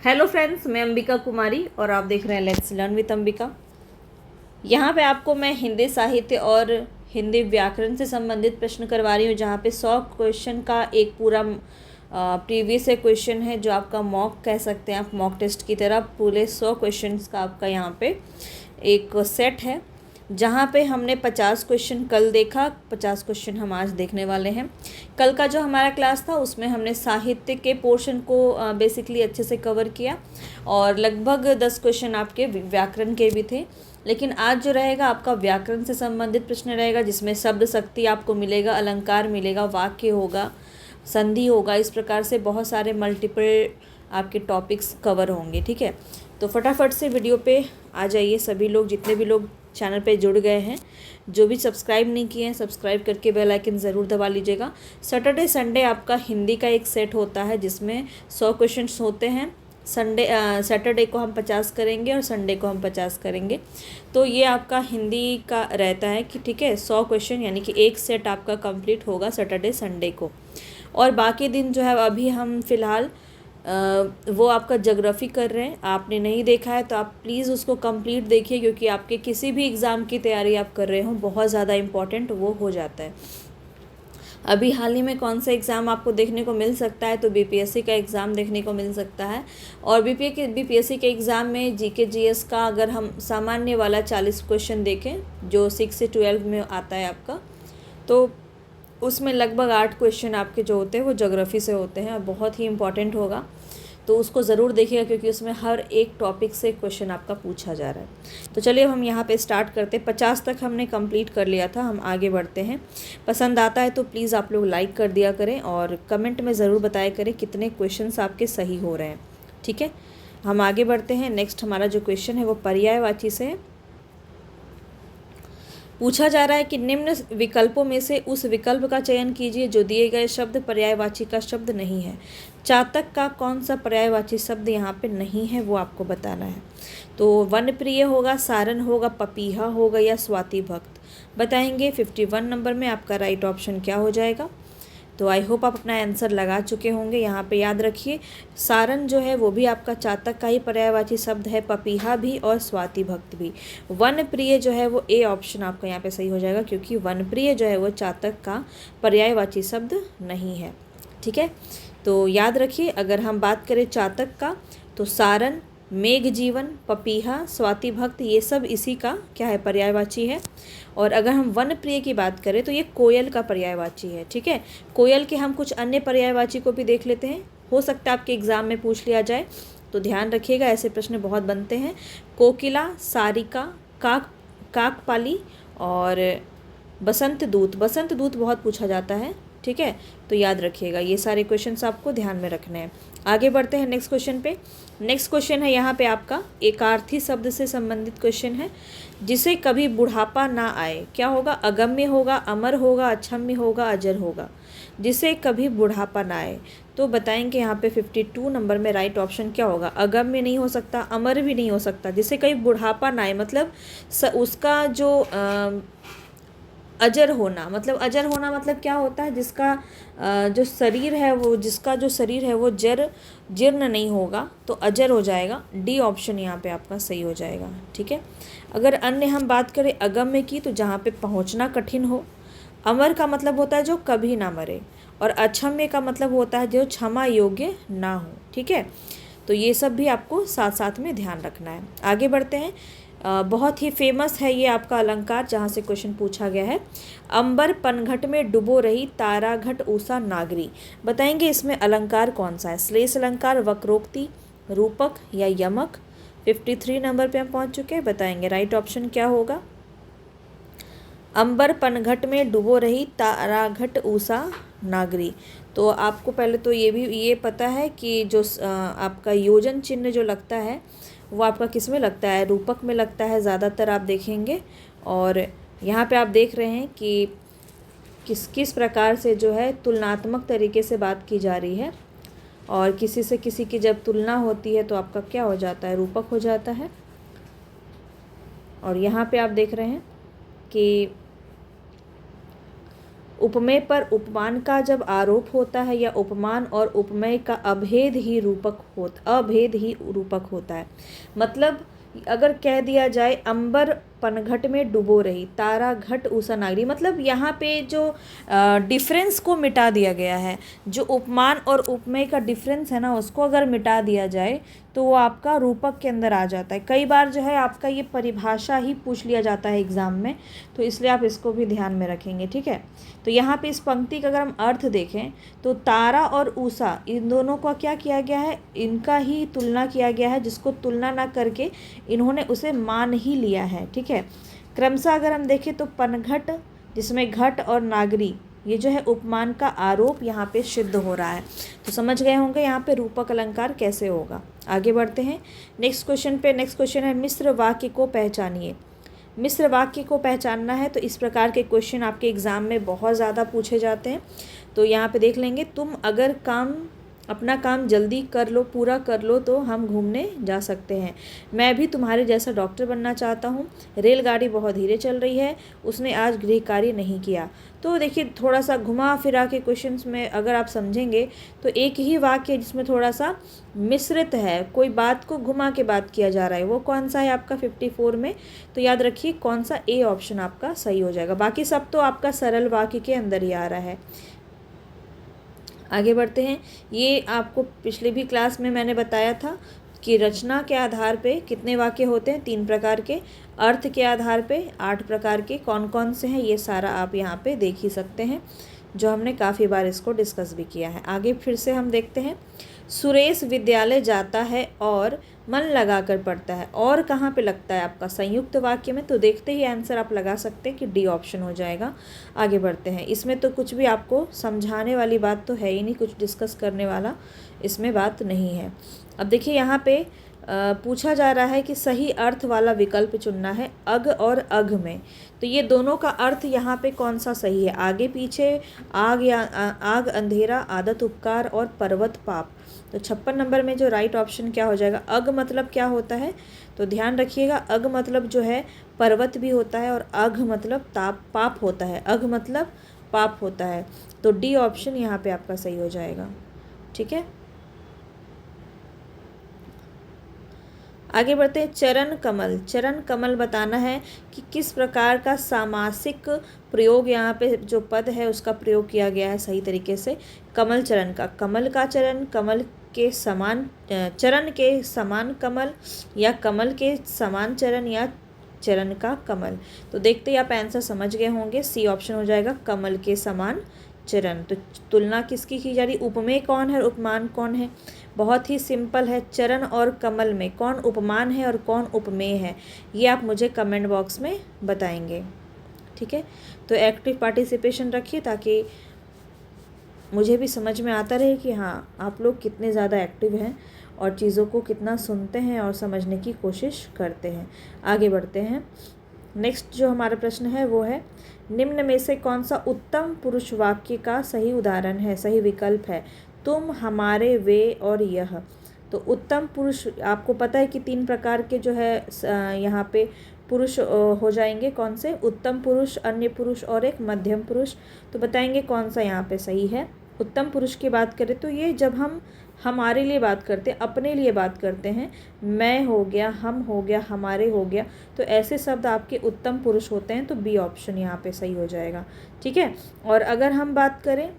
Hello friends, मैं अंबिका कुमारी और आप देख रहे हैं लेट्स लर्न विद अंबिका। यहाँ पे आपको मैं हिंदी साहित्य और हिंदी व्याकरण से संबंधित प्रश्न करवा रही हूँ, जहाँ पे 100 क्वेश्चन का एक पूरा प्रीवियस क्वेश्चन है, जो आपका मॉक कह सकते हैं आप, मॉक टेस्ट की तरह पूरे 100 क्वेश्चंस का आपका यहाँ पे एक सेट है, जहाँ पे हमने 50 क्वेश्चन कल देखा, 50 क्वेश्चन हम आज देखने वाले हैं। कल का जो हमारा क्लास था उसमें हमने साहित्य के पोर्शन को बेसिकली अच्छे से कवर किया और लगभग 10 क्वेश्चन आपके व्याकरण के भी थे। लेकिन आज जो रहेगा आपका व्याकरण से संबंधित प्रश्न रहेगा, जिसमें शब्द शक्ति आपको मिलेगा, अलंकार मिलेगा, वाक्य होगा, संधि होगा। इस प्रकार से बहुत सारे मल्टीपल आपके टॉपिक्स कवर होंगे। ठीक है, तो फटाफट से वीडियो पे आ जाइए सभी लोग, जितने भी लोग चैनल पे जुड़ गए हैं। जो भी सब्सक्राइब नहीं किए हैं, सब्सक्राइब करके बेल आइकन ज़रूर दबा लीजिएगा। सैटरडे संडे आपका हिंदी का एक सेट होता है, जिसमें 100 क्वेश्चंस होते हैं। सैटरडे को हम 50 करेंगे और संडे को हम 50 करेंगे। तो ये आपका हिंदी का रहता है कि ठीक है, 100 क्वेश्चन यानी कि एक सेट आपका कंप्लीट होगा सैटरडे संडे को। और बाकी दिन जो है अभी हम फ़िलहाल वो आपका ज्योग्राफी कर रहे हैं। आपने नहीं देखा है तो आप प्लीज़ उसको कंप्लीट देखिए, क्योंकि आपके किसी भी एग्ज़ाम की तैयारी आप कर रहे हो, बहुत ज़्यादा इम्पॉर्टेंट वो हो जाता है। अभी हाल ही में कौन सा एग्ज़ाम आपको देखने को मिल सकता है, तो बीपीएससी का एग्ज़ाम देखने को मिल सकता है। और बीपीएससी के एग्ज़ाम में जीके जीएस का अगर हम सामान्य वाला 40 क्वेश्चन देखें, जो 6 से 12 में आता है आपका, तो उसमें लगभग 8 क्वेश्चन आपके जो होते हैं वो ज्योग्राफी से होते हैं और बहुत ही इम्पॉर्टेंट होगा। तो उसको ज़रूर देखिएगा, क्योंकि उसमें हर एक टॉपिक से क्वेश्चन आपका पूछा जा रहा है। तो चलिए हम यहाँ पे स्टार्ट करते हैं। 50 तक हमने कंप्लीट कर लिया था, हम आगे बढ़ते हैं। पसंद आता है तो प्लीज़ आप लोग लाइक कर दिया करें और कमेंट में ज़रूर बताया करें कितने क्वेश्चंस आपके सही हो रहे हैं। ठीक है, हम आगे बढ़ते हैं। नेक्स्ट हमारा जो क्वेश्चन है वो पर्यायवाची से है। पूछा जा रहा है कि निम्न विकल्पों में से उस विकल्प का चयन कीजिए जो दिए गए शब्द पर्यायवाची का शब्द नहीं है। चातक का कौन सा पर्यायवाची शब्द यहाँ पे नहीं है वो आपको बताना है। तो वन प्रिय होगा, सारन होगा, पपीहा होगा या स्वाति भक्त, बताएंगे। 51 नंबर में आपका राइट ऑप्शन क्या हो जाएगा। तो आई होप आप अपना आंसर लगा चुके होंगे। यहाँ पे याद रखिए, सारन जो है वो भी आपका चातक का ही पर्यायवाची शब्द है, पपीहा भी और स्वाति भक्त भी। वन प्रिय जो है वो ए ऑप्शन आपका यहाँ पे सही हो जाएगा, क्योंकि वन प्रिय जो है वो चातक का पर्यायवाची शब्द नहीं है। ठीक है, तो याद रखिए, अगर हम बात करें चातक का, तो सारन, मेघ जीवन, पपीहा, स्वाति भक्त, ये सब इसी का क्या है, पर्यायवाची है। और अगर हम वन प्रिय की बात करें तो ये कोयल का पर्यायवाची है। ठीक है, कोयल के हम कुछ अन्य पर्यायवाची को भी देख लेते हैं, हो सकता है आपके एग्ज़ाम में पूछ लिया जाए, तो ध्यान रखिएगा, ऐसे प्रश्न बहुत बनते हैं। कोकिला, सारिका, काकपाली और बसंत दूत। बसंत दूत बहुत पूछा जाता है। ठीक है, तो याद रखिएगा, ये सारे क्वेश्चंस आपको ध्यान में रखने हैं। आगे बढ़ते हैं नेक्स्ट क्वेश्चन पे। नेक्स्ट क्वेश्चन है यहाँ पे आपका एकार्थी शब्द से संबंधित क्वेश्चन है। जिसे कभी बुढ़ापा ना आए, क्या होगा, अगम्य होगा, अमर होगा, अक्षम्य होगा, अजर होगा। जिसे कभी बुढ़ापा ना आए, तो बताएंगे यहाँ पे 52 नंबर में राइट ऑप्शन क्या होगा। अगम्य नहीं हो सकता, अमर भी नहीं हो सकता, जिसे कभी बुढ़ापा ना आए मतलब उसका जो अजर होना, मतलब अजर होना मतलब क्या होता है, जिसका जो शरीर है वो, जिसका जो शरीर है वो जीर्ण नहीं होगा, तो अजर हो जाएगा। डी ऑप्शन यहाँ पे आपका सही हो जाएगा। ठीक है, अगर अन्य हम बात करें अगम्य की, तो जहाँ पे पहुँचना कठिन हो। अमर का मतलब होता है जो कभी ना मरे, और अक्षम्य का मतलब होता है जो क्षमा योग्य ना हो। ठीक है, तो ये सब भी आपको साथ साथ में ध्यान रखना है। आगे बढ़ते हैं। बहुत ही फेमस है ये आपका अलंकार, जहाँ से क्वेश्चन पूछा गया है। अंबर पनघट में डुबो रही तारा घट उषा नागरी, बताएंगे इसमें अलंकार कौन सा है। श्लेष अलंकार, वक्रोक्ति, रूपक या यमक। 53 नंबर पे हम पहुँच चुके हैं, बताएंगे राइट ऑप्शन क्या होगा। अंबर पनघट में डुबो रही तारा घट उषा नागरी। तो आपको पहले तो ये पता है कि जो आपका योजन चिन्ह जो लगता है वो आपका किस में लगता है, रूपक में लगता है ज़्यादातर, आप देखेंगे। और यहाँ पे आप देख रहे हैं कि किस प्रकार से जो है तुलनात्मक तरीके से बात की जा रही है, और किसी से किसी की जब तुलना होती है तो आपका क्या हो जाता है, रूपक हो जाता है। और यहाँ पे आप देख रहे हैं कि उपमेय पर उपमान का जब आरोप होता है या उपमान और उपमेय का अभेद ही रूपक होता है। मतलब अगर कह दिया जाए अंबर पनघट में डुबो रही, तारा घट ऊषा नागरी, मतलब यहाँ पे जो डिफरेंस को मिटा दिया गया है, जो उपमान और उपमेय का डिफरेंस है ना, उसको अगर मिटा दिया जाए तो वो आपका रूपक के अंदर आ जाता है। कई बार जो है आपका ये परिभाषा ही पूछ लिया जाता है एग्ज़ाम में, तो इसलिए आप इसको भी ध्यान में रखेंगे, ठीक है। तो यहाँ पे इस पंक्ति का अगर हम अर्थ देखें तो तारा और ऊषा इन दोनों का क्या किया गया है, इनका ही तुलना किया गया है, जिसको तुलना ना करके इन्होंने उसे मान ही लिया है, ठीक है। क्रमशः अगर हम देखें तो पनघट, जिसमें घट और नागरी, ये जो है उपमान का आरोप यहाँ पे सिद्ध हो रहा है। तो समझ गए होंगे यहाँ पे रूपक अलंकार कैसे होगा। आगे बढ़ते हैं नेक्स्ट क्वेश्चन पे। नेक्स्ट क्वेश्चन है मिश्र वाक्य को पहचानिए। मिश्र वाक्य को पहचानना है तो इस प्रकार के क्वेश्चन आपके एग्ज़ाम में बहुत ज़्यादा पूछे जाते हैं। तो यहाँ पे देख लेंगे, तुम अगर अपना काम जल्दी कर लो, पूरा कर लो तो हम घूमने जा सकते हैं। मैं भी तुम्हारे जैसा डॉक्टर बनना चाहता हूँ। रेलगाड़ी बहुत धीरे चल रही है, उसने आज गृह कार्य नहीं किया। तो देखिए थोड़ा सा घुमा फिरा के क्वेश्चंस में अगर आप समझेंगे तो एक ही वाक्य जिसमें थोड़ा सा मिश्रित है, कोई बात को घुमा के बात किया जा रहा है, वो कौन सा है आपका 54 में। तो याद रखिए कौन सा ए ऑप्शन आपका सही हो जाएगा। बाकी सब तो आपका सरल वाक्य के अंदर ही आ रहा है। आगे बढ़ते हैं। ये आपको पिछले भी क्लास में मैंने बताया था कि रचना के आधार पे कितने वाक्य होते हैं, 3 प्रकार के। अर्थ के आधार पे 8 प्रकार के। कौन कौन से हैं ये सारा आप यहाँ पे देख ही सकते हैं, जो हमने काफ़ी बार इसको डिस्कस भी किया है। आगे फिर से हम देखते हैं। सुरेश विद्यालय जाता है और मन लगाकर पढ़ता है। और कहाँ पे लगता है आपका संयुक्त वाक्य में, तो देखते ही आंसर आप लगा सकते हैं कि डी ऑप्शन हो जाएगा। आगे बढ़ते हैं। इसमें तो कुछ भी आपको समझाने वाली बात तो है ही नहीं, कुछ डिस्कस करने वाला इसमें बात नहीं है। अब देखिए यहाँ पे पूछा जा रहा है कि सही अर्थ वाला विकल्प चुनना है अग और अघ में। तो ये दोनों का अर्थ यहाँ पे कौन सा सही है, आगे पीछे, आग अंधेरा, आदत उपकार और पर्वत पाप। तो 56 नंबर में जो राइट ऑप्शन क्या हो जाएगा, अग मतलब क्या होता है, तो ध्यान रखिएगा अग मतलब जो है पर्वत भी होता है और अघ मतलब पाप होता है। अघ मतलब पाप होता है। तो डी ऑप्शन यहाँ पे आपका सही हो जाएगा, ठीक है। आगे बढ़ते हैं। चरण कमल। चरण कमल बताना है कि किस प्रकार का सामासिक प्रयोग यहाँ पे जो पद है उसका प्रयोग किया गया है सही तरीके से। कमल चरण का, कमल का चरण, कमल के समान चरण के समान कमल, या कमल के समान चरण, या चरण का कमल। तो देखते ही आप आंसर समझ गए होंगे, सी ऑप्शन हो जाएगा कमल के समान चरण। तो तुलना किसकी की जा रही, उपमेय कौन है और उपमान कौन है, बहुत ही सिंपल है। चरण और कमल में कौन उपमान है और कौन उपमेय है, ये आप मुझे कमेंट बॉक्स में बताएंगे, ठीक है। तो एक्टिव पार्टिसिपेशन रखिए ताकि मुझे भी समझ में आता रहे कि हाँ आप लोग कितने ज़्यादा एक्टिव हैं और चीज़ों को कितना सुनते हैं और समझने की कोशिश करते हैं। आगे बढ़ते हैं। नेक्स्ट जो हमारा प्रश्न है वो है, निम्न में से कौन सा उत्तम पुरुष वाक्य का सही उदाहरण है, सही विकल्प है। तुम, हमारे, वे और यह। तो उत्तम पुरुष आपको पता है कि 3 प्रकार के जो है यहाँ पे पुरुष हो जाएंगे, कौन से, उत्तम पुरुष, अन्य पुरुष और एक मध्यम पुरुष। तो बताएंगे कौन सा यहाँ पे सही है। उत्तम पुरुष की बात करें तो ये जब हम हमारे लिए बात करते हैं, अपने लिए बात करते हैं, मैं हो गया, हम हो गया, हमारे हो गया, तो ऐसे शब्द आपके उत्तम पुरुष होते हैं। तो बी ऑप्शन यहाँ पे सही हो जाएगा, ठीक है। और अगर हम बात करें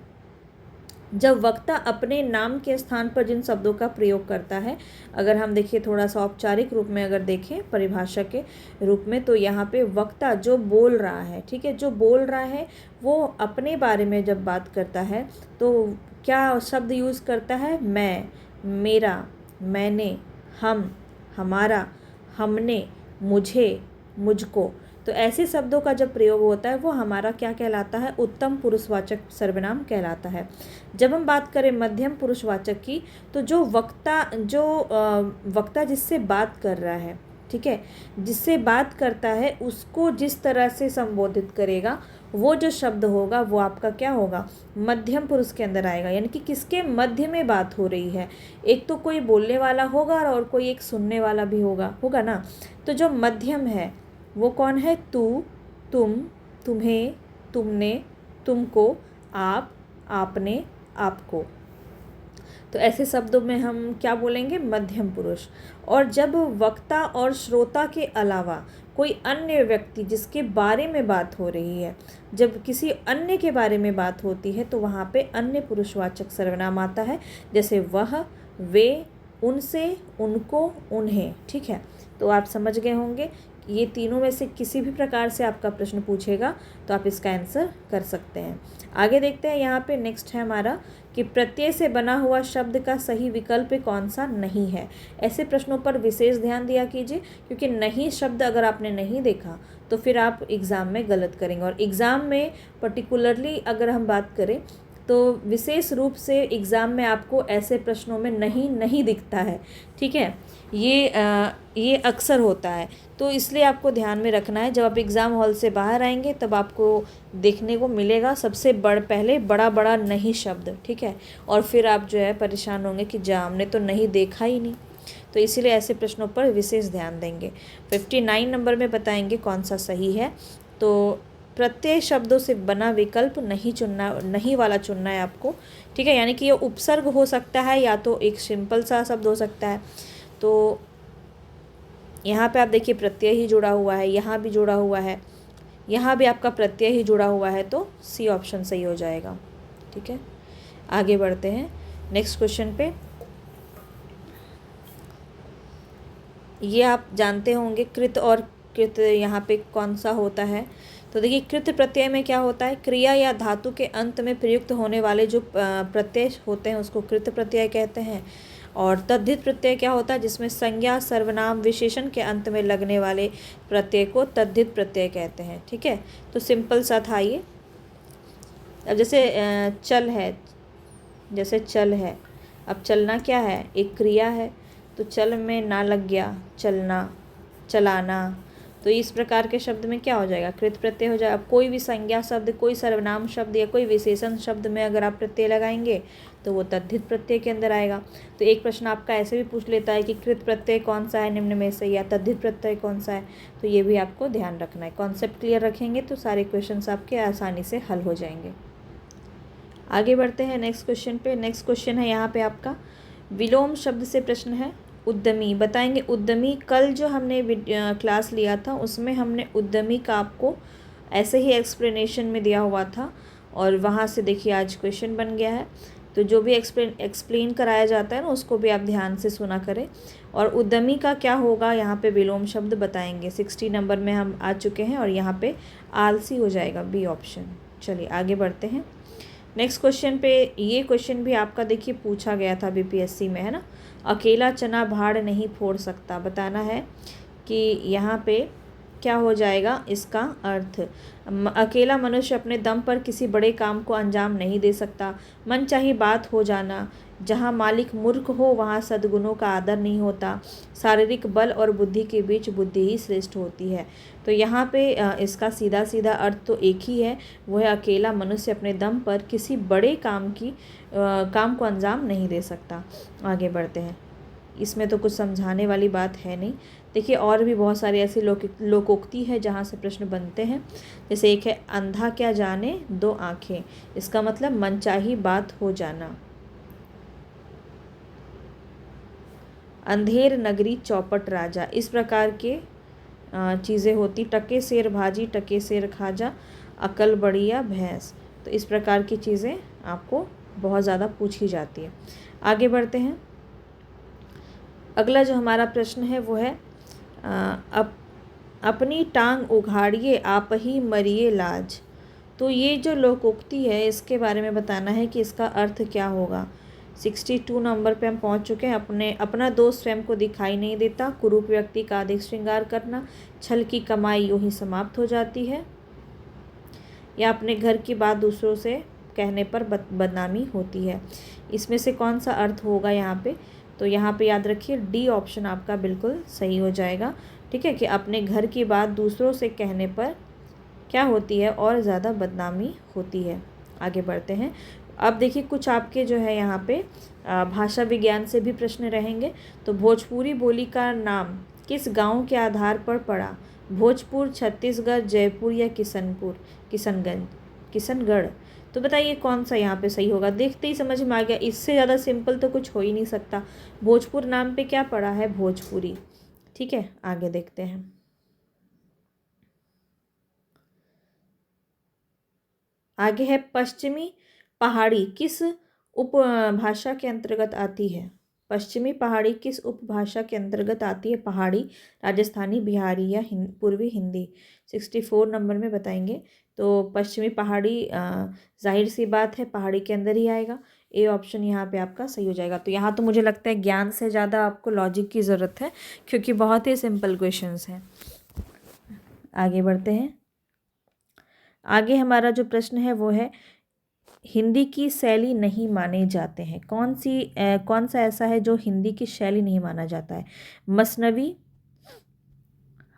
जब वक्ता अपने नाम के स्थान पर जिन शब्दों का प्रयोग करता है, अगर हम देखिए थोड़ा सा औपचारिक रूप में अगर देखें परिभाषा के रूप में, तो यहाँ पे वक्ता जो बोल रहा है, ठीक है, जो बोल रहा है वो अपने बारे में जब बात करता है तो क्या शब्द यूज़ करता है, मैं, मेरा, मैंने, हम, हमारा, हमने, मुझे, मुझको। तो ऐसे शब्दों का जब प्रयोग होता है वो हमारा क्या कहलाता है, उत्तम पुरुषवाचक सर्वनाम कहलाता है। जब हम बात करें मध्यम पुरुषवाचक की, तो जो वक्ता जिससे बात कर रहा है, ठीक है, जिससे बात करता है उसको जिस तरह से संबोधित करेगा वो जो शब्द होगा वो आपका क्या होगा, मध्यम पुरुष के अंदर आएगा। यानी कि किसके मध्य में बात हो रही है, एक तो कोई बोलने वाला होगा और कोई एक सुनने वाला भी होगा ना। तो जो मध्यम है वो कौन है, तू, तुम, तुम्हें, तुमने, तुमको, आप, आपने, आपको। तो ऐसे शब्दों में हम क्या बोलेंगे? मध्यम पुरुष। और जब वक्ता और श्रोता के अलावा कोई अन्य व्यक्ति जिसके बारे में बात हो रही है, जब किसी अन्य के बारे में बात होती है तो वहाँ पे अन्य पुरुषवाचक सर्वनाम आता है, जैसे वह, वे, उनसे, उनको, उन्हें। ठीक है, तो आप समझ गए होंगे। ये तीनों में से किसी भी प्रकार से आपका प्रश्न पूछेगा तो आप इसका आंसर कर सकते हैं। आगे देखते हैं, यहाँ पे नेक्स्ट है हमारा कि प्रत्यय से बना हुआ शब्द का सही विकल्प कौन सा नहीं है। ऐसे प्रश्नों पर विशेष ध्यान दिया कीजिए, क्योंकि नहीं शब्द अगर आपने नहीं देखा तो फिर आप एग्ज़ाम में गलत करेंगे। और एग्ज़ाम में पर्टिकुलरली अगर हम बात करें तो विशेष रूप से एग्ज़ाम में आपको ऐसे प्रश्नों में नहीं दिखता है। ठीक है, ये अक्सर होता है, तो इसलिए आपको ध्यान में रखना है। जब आप एग्ज़ाम हॉल से बाहर आएंगे तब आपको देखने को मिलेगा सबसे पहले बड़ा नहीं शब्द। ठीक है, और फिर आप जो है परेशान होंगे कि हमने तो नहीं देखा ही नहीं। तो इसीलिए ऐसे प्रश्नों पर विशेष ध्यान देंगे। 59 नंबर में बताएंगे कौन सा सही है। तो प्रत्यय शब्दों से बना विकल्प नहीं वाला चुनना है आपको। ठीक है, यानी कि ये उपसर्ग हो सकता है या तो एक सिंपल सा शब्द हो सकता है। तो यहाँ पे आप देखिए प्रत्यय ही जुड़ा हुआ है, यहाँ भी जुड़ा हुआ है, यहाँ भी आपका प्रत्यय ही जुड़ा हुआ है, तो सी ऑप्शन सही हो जाएगा। ठीक है, आगे बढ़ते हैं नेक्स्ट क्वेश्चन पे। ये आप जानते होंगे कृत और कृत यहाँ पे कौन सा होता है। तो देखिए कृत प्रत्यय में क्या होता है, क्रिया या धातु के अंत में प्रयुक्त होने वाले जो प्रत्यय होते हैं उसको कृत प्रत्यय कहते हैं। और तद्धित प्रत्यय क्या होता है, जिसमें संज्ञा, सर्वनाम, विशेषण के अंत में लगने वाले प्रत्यय को तद्धित प्रत्यय कहते हैं। ठीक है, तो सिंपल सा था ये। अब जैसे चल है, अब चलना क्या है, एक क्रिया है, तो चल में ना लग गया चलना, चलाना, तो इस प्रकार के शब्द में क्या हो जाएगा, कृत प्रत्यय हो जाएगा। कोई भी संज्ञा शब्द, कोई सर्वनाम शब्द या कोई विशेषण शब्द में अगर आप प्रत्यय लगाएंगे तो वो तद्धित प्रत्यय के अंदर आएगा। तो एक प्रश्न आपका ऐसे भी पूछ लेता है कि कृत प्रत्यय कौन सा है निम्न में से, या तद्धित प्रत्यय कौन सा है। तो ये भी आपको ध्यान रखना है। कॉन्सेप्ट क्लियर रखेंगे तो सारे क्वेश्चन आपके आसानी से हल हो जाएंगे। आगे बढ़ते हैं नेक्स्ट क्वेश्चन पे। नेक्स्ट क्वेश्चन है यहाँ पे आपका विलोम शब्द से प्रश्न है। उद्यमी बताएंगे। उद्यमी कल जो हमने क्लास लिया था उसमें हमने उद्यमी का आपको ऐसे ही एक्सप्लेनेशन में दिया हुआ था, और वहाँ से देखिए आज क्वेश्चन बन गया है। तो जो भी एक्सप्लेन कराया जाता है ना उसको भी आप ध्यान से सुना करें। और उद्यमी का क्या होगा, यहाँ पे विलोम शब्द बताएंगे। 60 नंबर में हम आ चुके हैं और यहाँ पे आलसी हो जाएगा बी ऑप्शन। चलिए आगे बढ़ते हैं नेक्स्ट क्वेश्चन पे। ये क्वेश्चन भी आपका देखिए पूछा गया था बीपीएससी में, है ना। अकेला चना भाड़ नहीं फोड़ सकता, बताना है कि यहाँ पे क्या हो जाएगा इसका अर्थ। अकेला मनुष्य अपने दम पर किसी बड़े काम को अंजाम नहीं दे सकता। मनचाही बात हो जाना, जहाँ मालिक मूर्ख हो वहाँ सद्गुणों का आदर नहीं होता। शारीरिक बल और बुद्धि के बीच बुद्धि ही श्रेष्ठ होती है। तो यहाँ पे इसका सीधा सीधा अर्थ तो एक ही है, वो है अकेला मनुष्य अपने दम पर किसी बड़े काम को अंजाम नहीं दे सकता। आगे बढ़ते हैं, इसमें तो कुछ समझाने वाली बात है नहीं। देखिए और भी बहुत सारी ऐसी लोकोक्ति है जहाँ से प्रश्न बनते हैं। जैसे एक है अंधा क्या जाने दो आँखें, इसका मतलब मनचाही बात हो जाना। अंधेर नगरी चौपट राजा, इस प्रकार के चीज़ें होती। टके शेर भाजी टके शेर खाजा, अकल बढ़िया भैंस, तो इस प्रकार की चीज़ें आपको बहुत ज़्यादा पूछी जाती है। आगे बढ़ते हैं। अगला जो हमारा प्रश्न है वो है अपनी टांग उघाड़िए आप ही मरिए लाज। तो ये जो लोकोक्ति है इसके बारे में बताना है कि इसका अर्थ क्या होगा। 62 नंबर पे हम पहुंच चुके हैं। अपना दोस्त स्वयं को दिखाई नहीं देता, कुरूप व्यक्ति का अधिक श्रृंगार करना, छल की कमाई यूं ही समाप्त हो जाती है, या अपने घर की बात दूसरों से कहने पर बदनामी होती है। इसमें से कौन सा अर्थ होगा यहाँ पे, तो यहाँ पे याद रखिए डी ऑप्शन आपका बिल्कुल सही हो जाएगा। ठीक है, कि अपने घर की बात दूसरों से कहने पर क्या होती है, और ज़्यादा बदनामी होती है। आगे बढ़ते हैं। अब देखिए कुछ आपके जो है यहाँ पे भाषा विज्ञान से भी प्रश्न रहेंगे। तो भोजपुरी बोली का नाम किस गांव के आधार पर पड़ा, भोजपुर, छत्तीसगढ़, जयपुर या किशनगंज। किशनगढ़। तो बताइए कौन सा यहाँ पे सही होगा। देखते ही समझ में आ गया, इससे ज़्यादा सिंपल तो कुछ हो ही नहीं सकता। भोजपुर नाम पे क्या पड़ा है, भोजपुरी। ठीक है, आगे देखते हैं। आगे है पश्चिमी पहाड़ी किस उपभाषा के अंतर्गत आती है। पश्चिमी पहाड़ी किस उपभाषा के अंतर्गत आती है। पहाड़ी, राजस्थानी, बिहारी या पूर्वी हिंदी। 64 नंबर में बताएंगे। तो पश्चिमी पहाड़ी जाहिर सी बात है पहाड़ी के अंदर ही आएगा। ए ऑप्शन यहाँ पे आपका सही हो जाएगा। तो यहाँ तो मुझे लगता है ज्ञान से ज़्यादा आपको लॉजिक की ज़रूरत है, क्योंकि बहुत ही सिंपल क्वेश्चंस हैं। आगे बढ़ते हैं। आगे हमारा जो प्रश्न है वो है हिंदी की शैली नहीं माने जाते हैं। कौन सा ऐसा है जो हिंदी की शैली नहीं माना जाता है। मसनवी,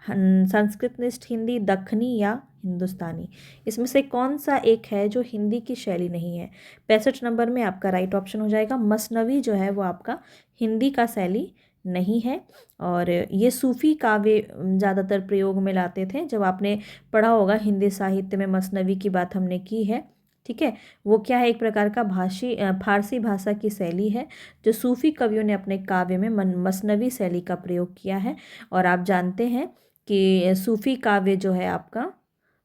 संस्कृतनिष्ठ हिंदी, दक्खनी या हिंदुस्तानी। इसमें से कौन सा एक है जो हिंदी की शैली नहीं है। 65 नंबर में आपका राइट ऑप्शन हो जाएगा मसनवी जो है वो आपका हिंदी का शैली नहीं है। और ये सूफ़ी काव्य ज़्यादातर प्रयोग में लाते थे। जब आपने पढ़ा होगा हिंदी साहित्य में मसनवी की बात हमने की है। ठीक है, वो क्या है, एक प्रकार का फारसी भाषा की शैली है जो सूफ़ी कवियों ने अपने काव्य में मसनवी शैली का प्रयोग किया है। और आप जानते हैं कि सूफ़ी काव्य जो है आपका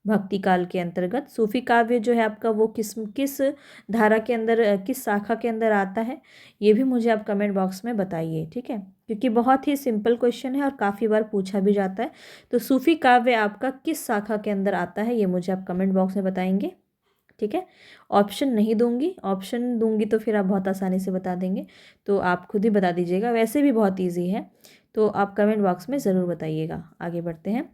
भक्ति काल के अंतर्गत, सूफ़ी काव्य जो है आपका वो किस धारा के अंदर, किस शाखा के अंदर आता है, ये भी मुझे आप कमेंट बॉक्स में बताइए। ठीक है, क्योंकि बहुत ही सिंपल क्वेश्चन है और काफ़ी बार पूछा भी जाता है। तो सूफ़ी काव्य आपका किस शाखा के अंदर आता है, ये मुझे आप कमेंट बॉक्स में बताएंगे। ठीक है, ऑप्शन नहीं दूंगी, ऑप्शन दूंगी तो फिर आप बहुत आसानी से बता देंगे, तो आप खुद ही बता दीजिएगा। वैसे भी बहुत ईजी है, तो आप कमेंट बॉक्स में ज़रूर बताइएगा। आगे बढ़ते हैं।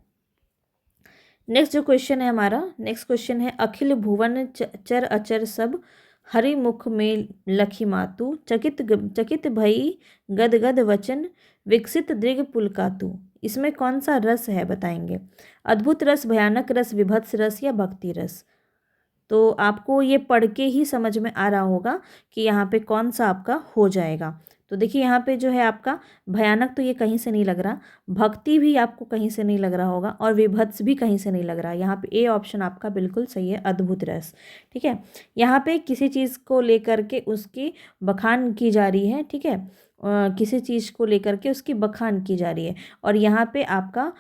नेक्स्ट जो क्वेश्चन है हमारा, नेक्स्ट क्वेश्चन है अखिल भुवन चर अचर सब हरि मुख में लखी मातु चकित भई गद गद वचन विकसित दृग पुलकातु। इसमें कौन सा रस है बताएंगे। अद्भुत रस, भयानक रस, विभत्स रस या भक्ति रस। तो आपको ये पढ़ के ही समझ में आ रहा होगा कि यहाँ पे कौन सा आपका हो जाएगा। तो देखिए यहाँ पे जो है आपका भयानक तो ये कहीं से नहीं लग रहा, भक्ति भी आपको कहीं से नहीं लग रहा होगा, और विभत्स भी कहीं से नहीं लग रहा। यहाँ पे ए ऑप्शन आपका बिल्कुल सही है, अद्भुत रस। ठीक है, यहाँ पे किसी चीज़ को लेकर के उसकी बखान की जा रही है। ठीक है, किसी चीज़ को लेकर के उसकी बखान की जा रही है, और यहाँ पे आपका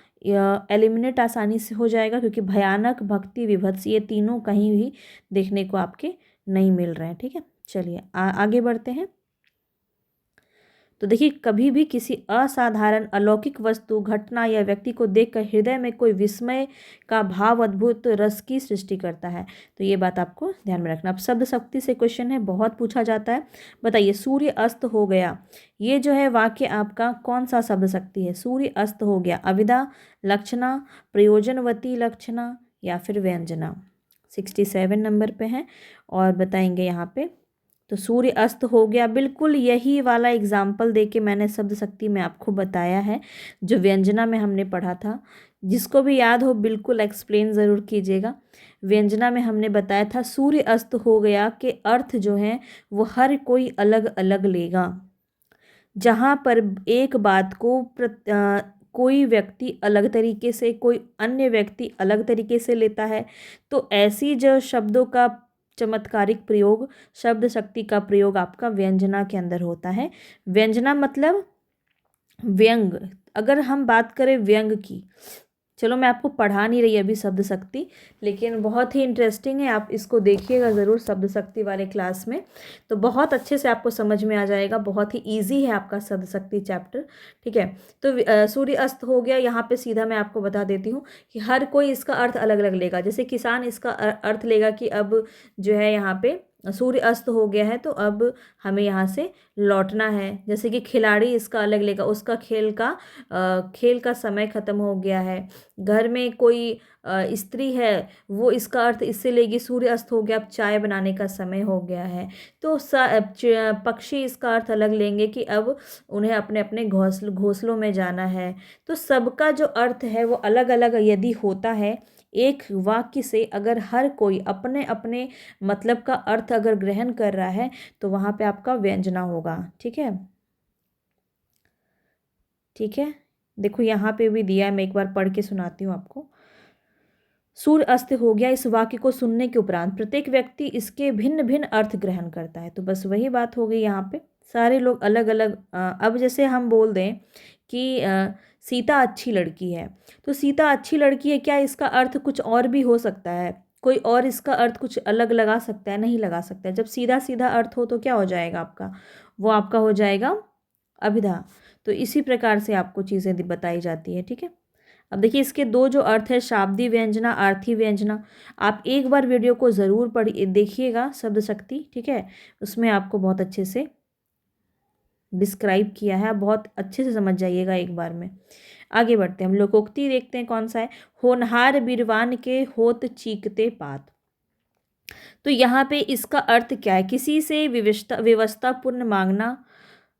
एलिमिनेट आसानी से हो जाएगा, क्योंकि भयानक, भक्ति, विभत्स ये तीनों कहीं भी देखने को आपके नहीं मिल रहे हैं। ठीक है, चलिए आगे बढ़ते हैं। तो देखिए कभी भी किसी असाधारण अलौकिक वस्तु, घटना या व्यक्ति को देखकर हृदय में कोई विस्मय का भाव अद्भुत रस की सृष्टि करता है। तो ये बात आपको ध्यान में रखना। अब शब्द शक्ति से क्वेश्चन है, बहुत पूछा जाता है। बताइए सूर्य अस्त हो गया, ये जो है वाक्य आपका कौन सा शब्द शक्ति है। सूर्य अस्त हो गया, अविदा, लक्षणा, प्रयोजनवती लक्षणा या फिर व्यंजना। 67 नंबर पे है और बताएंगे यहाँ पे। तो सूर्य अस्त हो गया, बिल्कुल यही वाला एग्जाम्पल देके मैंने शब्द शक्ति में आपको बताया है, जो व्यंजना में हमने पढ़ा था। जिसको भी याद हो बिल्कुल एक्सप्लेन ज़रूर कीजिएगा। व्यंजना में हमने बताया था सूर्य अस्त हो गया के अर्थ जो हैं वो हर कोई अलग अलग लेगा। जहाँ पर एक बात को कोई व्यक्ति अलग तरीके से, कोई अन्य व्यक्ति अलग तरीके से लेता है, तो ऐसी जो शब्दों का चमत्कारिक प्रयोग, शब्द शक्ति का प्रयोग आपका व्यंजना के अंदर होता है। व्यंजना मतलब व्यंग। अगर हम बात करें व्यंग की, चलो मैं आपको पढ़ा नहीं रही अभी शब्द शक्ति, लेकिन बहुत ही इंटरेस्टिंग है, आप इसको देखिएगा ज़रूर शब्द शक्ति वाले क्लास में, तो बहुत अच्छे से आपको समझ में आ जाएगा। बहुत ही इजी है आपका शब्द शक्ति चैप्टर। ठीक है, तो सूर्य अस्त हो गया, यहाँ पे सीधा मैं आपको बता देती हूँ कि हर कोई इसका अर्थ अलग अलग लेगा। जैसे किसान इसका अर्थ लेगा कि अब जो है यहाँ पे सूर्य अस्त हो गया है, तो अब हमें यहाँ से लौटना है। जैसे कि खिलाड़ी इसका अलग लेगा, उसका खेल का समय ख़त्म हो गया है। घर में कोई स्त्री है, वो इसका अर्थ इससे लेगी सूर्य अस्त हो गया, अब चाय बनाने का समय हो गया है। तो पक्षी इसका अर्थ अलग लेंगे कि अब उन्हें अपने अपने घोंसलों में जाना है। तो सबका जो अर्थ है वो अलग अलग यदि होता है, एक वाक्य से अगर हर कोई अपने अपने मतलब का अर्थ अगर ग्रहण कर रहा है, तो वहाँ पे आपका व्यंजना होगा। ठीक है, ठीक है, देखो यहाँ पे भी दिया है, मैं एक बार पढ़ के सुनाती हूँ आपको। सूर्य अस्त हो गया इस वाक्य को सुनने के उपरांत प्रत्येक व्यक्ति इसके भिन्न भिन्न अर्थ ग्रहण करता है। तो बस वही बात हो गई यहाँ पे, सारे लोग अलग अलग। अब जैसे हम बोल दें कि सीता अच्छी लड़की है, तो सीता अच्छी लड़की है, क्या इसका अर्थ कुछ और भी हो सकता है? कोई और इसका अर्थ कुछ अलग लगा सकता है? नहीं लगा सकता है। जब सीधा सीधा अर्थ हो तो क्या हो जाएगा आपका? वो आपका हो जाएगा अभिधा। तो इसी प्रकार से आपको चीज़ें बताई जाती है, ठीक है। अब देखिए इसके दो जो अर्थ है, शाब्दी व्यंजना, आर्थी व्यंजना। आप एक बार वीडियो को ज़रूर पढ़िए, देखिएगा शब्द शक्ति, ठीक है। उसमें आपको बहुत अच्छे से डिस्क्राइब किया है, आप बहुत अच्छे से समझ जाइएगा एक बार में। आगे बढ़ते हैं, हम लोकोक्ति देखते हैं कौन सा है। होनहार बिरवान के होत चीकते पात। तो यहाँ पे इसका अर्थ क्या है? किसी से व्यवस्थापूर्ण मांगना,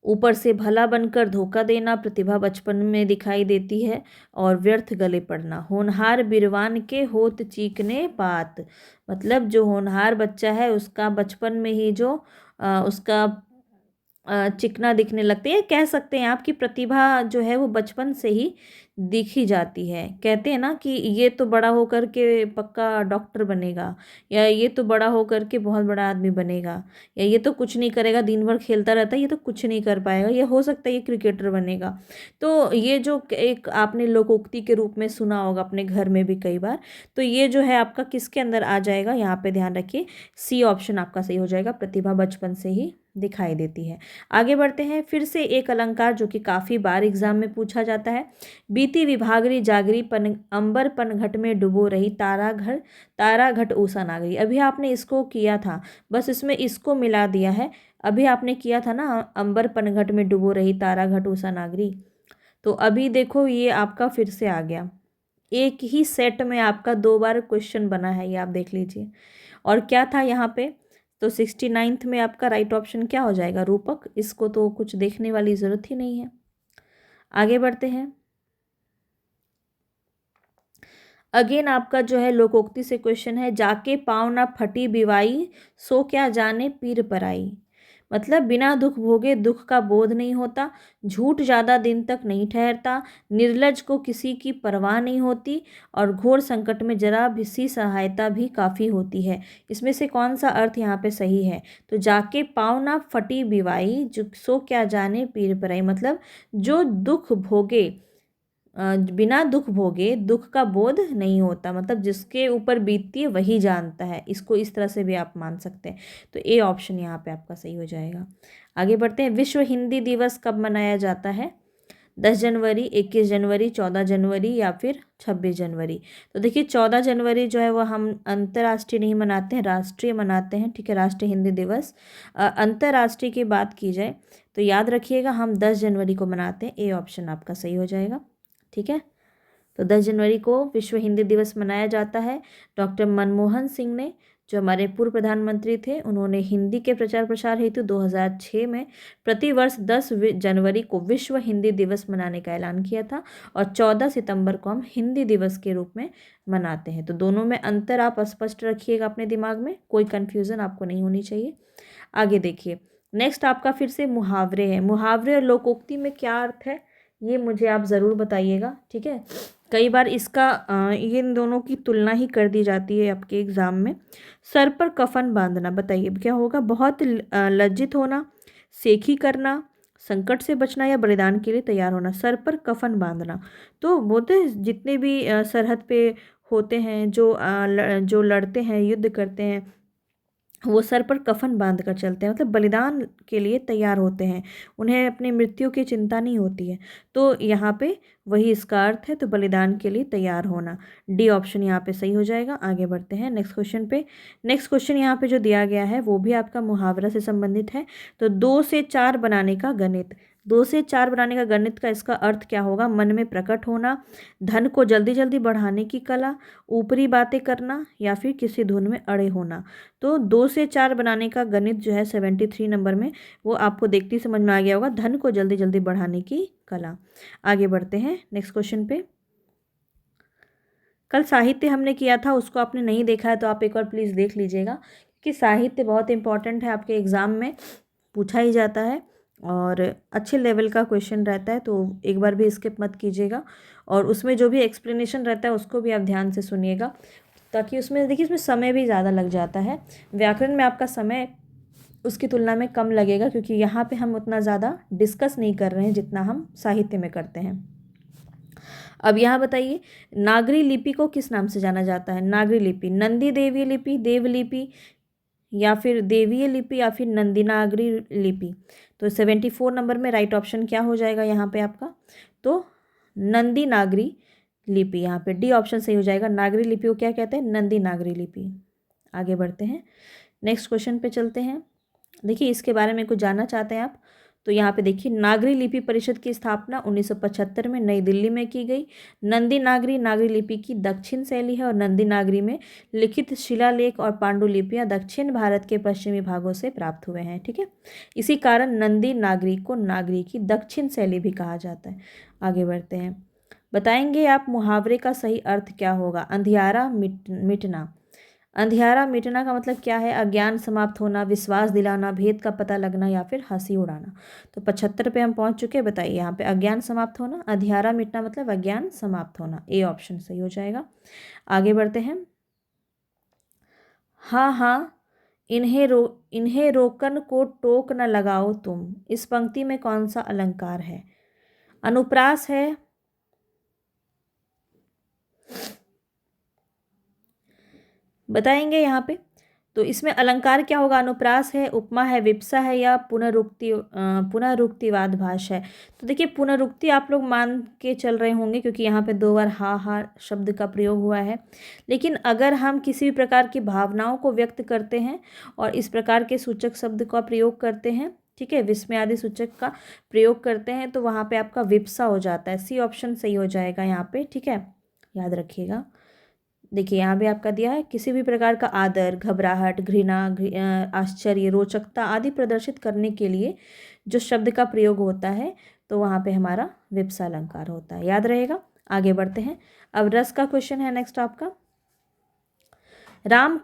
ऊपर से भला बनकर धोखा देना, प्रतिभा बचपन में दिखाई देती है, और व्यर्थ गले पड़ना। होनहार बिरवान के होत चीकने पात, मतलब जो होनहार बच्चा है उसका बचपन में ही जो उसका चिकना दिखने लगती है, कह सकते हैं आपकी प्रतिभा जो है वो बचपन से ही दिखी जाती है। कहते हैं ना कि ये तो बड़ा होकर के पक्का डॉक्टर बनेगा, या ये तो बड़ा होकर के बहुत बड़ा आदमी बनेगा, या ये तो कुछ नहीं करेगा, दिन भर खेलता रहता है, ये तो कुछ नहीं कर पाएगा, ये हो सकता है ये क्रिकेटर बनेगा। तो ये जो एक आपने लोकोक्ति के रूप में सुना होगा अपने घर में भी कई बार, तो ये जो है आपका किसके अंदर आ जाएगा? यहाँ पे ध्यान रखिए, सी ऑप्शन आपका सही हो जाएगा, प्रतिभा बचपन से ही दिखाई देती है। आगे बढ़ते हैं, फिर से एक अलंकार जो कि काफ़ी बार एग्जाम में पूछा जाता है। बीती विभागरी जागरी पन अंबर पनघट में डुबो रही तारा घट ऊषा नागरी। अभी आपने इसको किया था, बस इसमें इसको मिला दिया है। अभी आपने किया था ना, अंबर पनघट में डुबो रही तारा घट ऊषा नागरी। तो अभी देखो ये आपका फिर से आ गया, एक ही सेट में आपका 2 बार क्वेश्चन बना है, ये आप देख लीजिए। और क्या था यहाँ पे? तो 69th में आपका राइट ऑप्शन क्या हो जाएगा? रूपक। इसको तो कुछ देखने वाली ज़रूरत ही नहीं है। आगे बढ़ते हैं, अगेन आपका जो है लोकोक्ति से क्वेश्चन है। जाके पाँव ना फटी बिवाई, सो क्या जाने पीर पराई। मतलब बिना दुख भोगे दुख का बोध नहीं होता, झूठ ज़्यादा दिन तक नहीं ठहरता, निर्लज को किसी की परवाह नहीं होती, और घोर संकट में जरा भी सी सहायता भी काफ़ी होती है। इसमें से कौन सा अर्थ यहाँ पे सही है? तो जाके पाँव ना फटी बिवाई, जो सो क्या जाने पीर पराई, मतलब जो दुख भोगे बिना दुख भोगे दुख का बोध नहीं होता, मतलब जिसके ऊपर बीतती है वही जानता है। इसको इस तरह से भी आप मान सकते हैं। तो ए ऑप्शन यहाँ पे आपका सही हो जाएगा। आगे बढ़ते हैं, विश्व हिंदी दिवस कब मनाया जाता है? 10 जनवरी, 21 जनवरी, 14 जनवरी, या फिर 26 जनवरी। तो देखिए 14 जनवरी जो है वो हम अंतर्राष्ट्रीय नहीं मनाते हैं, राष्ट्रीय मनाते हैं, ठीक है, राष्ट्रीय हिंदी दिवस। अंतर्राष्ट्रीय की बात की जाए तो याद रखिएगा हम 10 जनवरी को मनाते हैं। ए ऑप्शन आपका सही हो जाएगा, ठीक है। तो 10 जनवरी को विश्व हिंदी दिवस मनाया जाता है। डॉक्टर मनमोहन सिंह ने, जो हमारे पूर्व प्रधानमंत्री थे, उन्होंने हिंदी के प्रचार प्रसार हेतु 2006 में प्रतिवर्ष 10 जनवरी को विश्व हिंदी दिवस मनाने का ऐलान किया था, और 14 सितंबर को हम हिंदी दिवस के रूप में मनाते हैं। तो दोनों में अंतर आप स्पष्ट रखिएगा अपने दिमाग में, कोई कन्फ्यूज़न आपको नहीं होनी चाहिए। आगे देखिए, नेक्स्ट आपका फिर से मुहावरे हैं। मुहावरे और लोकोक्ति में क्या अर्थ है ये मुझे आप ज़रूर बताइएगा, ठीक है। कई बार इसका इन दोनों की तुलना ही कर दी जाती है आपके एग्ज़ाम में। सर पर कफन बांधना, बताइए क्या होगा? बहुत लज्जित होना, सेखी करना, संकट से बचना, या बलिदान के लिए तैयार होना। सर पर कफन बांधना, तो बोलते जितने भी सरहद पे होते हैं, जो लड़ते हैं, युद्ध करते हैं, वो सर पर कफन बांध कर चलते हैं, मतलब बलिदान के लिए तैयार होते हैं, उन्हें अपनी मृत्यु की चिंता नहीं होती है। तो यहाँ पे वही इसका अर्थ है, तो बलिदान के लिए तैयार होना। डी ऑप्शन यहाँ पे सही हो जाएगा। आगे बढ़ते हैं नेक्स्ट क्वेश्चन पे। नेक्स्ट क्वेश्चन यहाँ पे जो दिया गया है वो भी आपका मुहावरा से संबंधित है। तो 2 से 4 बनाने का गणित, 2 से 4 बनाने का गणित का इसका अर्थ क्या होगा? मन में प्रकट होना, धन को जल्दी जल्दी बढ़ाने की कला, ऊपरी बातें करना, या फिर किसी धुन में अड़े होना। तो 2 से 4 बनाने का गणित जो है 73 नंबर में, वो आपको देखते ही समझ में आ गया होगा, धन को जल्दी जल्दी बढ़ाने की कला। आगे बढ़ते हैं नेक्स्ट क्वेश्चन पे। कल साहित्य हमने किया था, उसको आपने नहीं देखा है तो आप एक बार प्लीज़ देख लीजिएगा, कि साहित्य बहुत इंपॉर्टेंट है, आपके एग्ज़ाम में पूछा ही जाता है और अच्छे लेवल का क्वेश्चन रहता है। तो एक बार भी स्किप मत कीजिएगा, और उसमें जो भी एक्सप्लेनेशन रहता है उसको भी आप ध्यान से सुनिएगा। ताकि उसमें देखिए इसमें समय भी ज़्यादा लग जाता है। व्याकरण में आपका समय उसकी तुलना में कम लगेगा, क्योंकि यहाँ पे हम उतना ज़्यादा डिस्कस नहीं कर रहे हैं जितना हम साहित्य में करते हैं। अब यहाँ बताइए, नागरी लिपि को किस नाम से जाना जाता है? नागरी लिपि, नंदी देवीय लिपि, देवलिपि, या फिर देवीय लिपि, या फिर नंदी नागरी लिपि। तो 74 नंबर में राइट ऑप्शन क्या हो जाएगा यहाँ पे आपका? तो नंदी नागरी लिपि, यहाँ पे डी ऑप्शन सही हो जाएगा। नागरी लिपि को क्या कहते हैं? नंदी नागरी लिपि। आगे बढ़ते हैं, नेक्स्ट क्वेश्चन पे चलते हैं। देखिए इसके बारे में कुछ जानना चाहते हैं आप, तो यहाँ पे देखिए, नागरी लिपि परिषद की स्थापना 1975 में नई दिल्ली में की गई। नंदी नागरी नागरी लिपि की दक्षिण शैली है, और नंदी नागरी में लिखित शिलालेख और पांडुलिपियाँ दक्षिण भारत के पश्चिमी भागों से प्राप्त हुए हैं। ठीक है, इसी कारण नंदी नागरी को नागरी की दक्षिण शैली भी कहा जाता है। आगे बढ़ते हैं, बताएंगे आप मुहावरे का सही अर्थ क्या होगा? अंधियारा मिटना। अंधियारा मिटना का मतलब क्या है? अज्ञान समाप्त होना, विश्वास दिलाना, भेद का पता लगना, या फिर हंसी उड़ाना। तो 75 पे हम पहुंच चुके हैं। बताइए यहाँ पे अज्ञान समाप्त होना, अंधियारा मिटना मतलब अज्ञान समाप्त होना। ए ऑप्शन सही हो जाएगा। आगे बढ़ते हैं, हाँ हाँ इन्हें रोकन को टोक न लगाओ तुम, इस पंक्ति में कौन सा अलंकार है? अनुप्रास है, बताएंगे यहाँ पे। तो इसमें अलंकार क्या होगा? अनुप्रास है, उपमा है, विप्सा है, या पुनरुक्तिवाद भाष है। तो देखिए पुनरुक्ति आप लोग मान के चल रहे होंगे, क्योंकि यहाँ पे 2 बार हा शब्द का प्रयोग हुआ है। लेकिन अगर हम किसी भी प्रकार की भावनाओं को व्यक्त करते हैं और इस प्रकार के सूचक शब्द का प्रयोग करते हैं, ठीक है, विस्मय आदि सूचक का प्रयोग करते हैं, तो वहाँ पे आपका विप्सा हो जाता है। सी ऑप्शन सही हो जाएगा यहाँ पे। ठीक है, याद रखिएगा। देखिए यहाँ भी आपका दिया है, किसी भी प्रकार का आदर, घबराहट, घृणा, आश्चर्य, रोचकता आदि प्रदर्शित करने के लिए जो शब्द का प्रयोग होता है, तो वहाँ पे हमारा विप्सा अलंकार होता है। याद रहेगा। आगे बढ़ते हैं, अब रस का क्वेश्चन है नेक्स्ट आपका। राम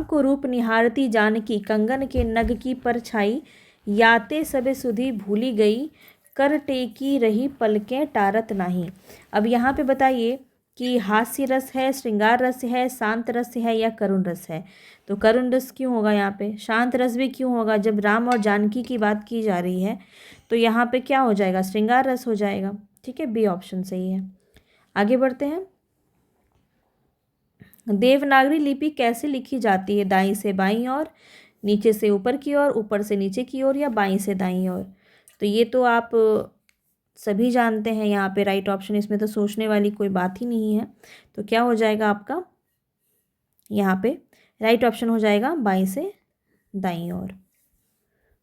को रूप निहारती जानकी, कंगन के नग की परछाई, याते सबे सुधी भूली गई, कर टेकी रही पलकें टारत नाही। अब यहाँ पे बताइए कि हास्य रस है, श्रृंगार रस है, शांत रस है, या करुण रस है? तो करुण रस क्यों होगा यहाँ पे? शांत रस भी क्यों होगा? जब राम और जानकी की बात की जा रही है, तो यहाँ पे क्या हो जाएगा? श्रृंगार रस हो जाएगा। ठीक है, बी ऑप्शन सही है। आगे बढ़ते हैं, देवनागरी लिपि कैसे लिखी जाती है? दाईं से बाईं ओर, नीचे से ऊपर की ओर, ऊपर से नीचे की ओर, या बाईं से दाईं ओर? तो ये तो आप सभी जानते हैं। यहाँ पे राइट ऑप्शन, इसमें तो सोचने वाली कोई बात ही नहीं है। तो क्या हो जाएगा आपका? यहाँ पे राइट ऑप्शन हो जाएगा बाईं से दाईं ओर।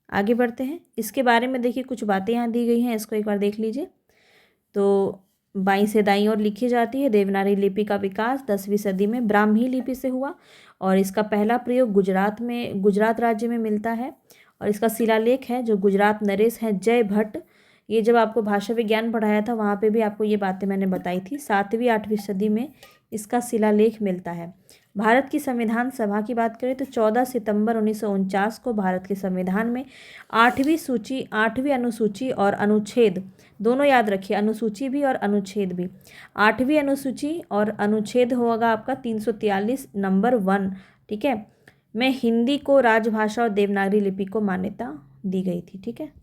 आगे बढ़ते हैं, इसके बारे में देखिए कुछ बातें यहाँ दी गई हैं, इसको एक बार देख लीजिए। तो बाईं से दाईं ओर लिखी जाती है। देवनागरी लिपि का विकास 10वीं सदी में ब्राह्मी लिपि से हुआ, और इसका पहला प्रयोग गुजरात राज्य में मिलता है, और इसका शिलालेख है जो गुजरात नरेश हैं जय भट्ट। ये जब आपको भाषा विज्ञान पढ़ाया था, वहाँ पे भी आपको ये बातें मैंने बताई थी। 7वीं-8वीं सदी में इसका शिलालेख मिलता है। भारत की संविधान सभा की बात करें तो 14 सितंबर 1949 को भारत के संविधान में 8वीं अनुसूची और अनुच्छेद, दोनों याद रखिए, अनुसूची भी और अनुच्छेद भी। 8वीं अनुसूची और अनुच्छेद होगा आपका 343 नंबर 1, ठीक है, में हिंदी को राजभाषा और देवनागरी लिपि को मान्यता दी गई थी। ठीक है,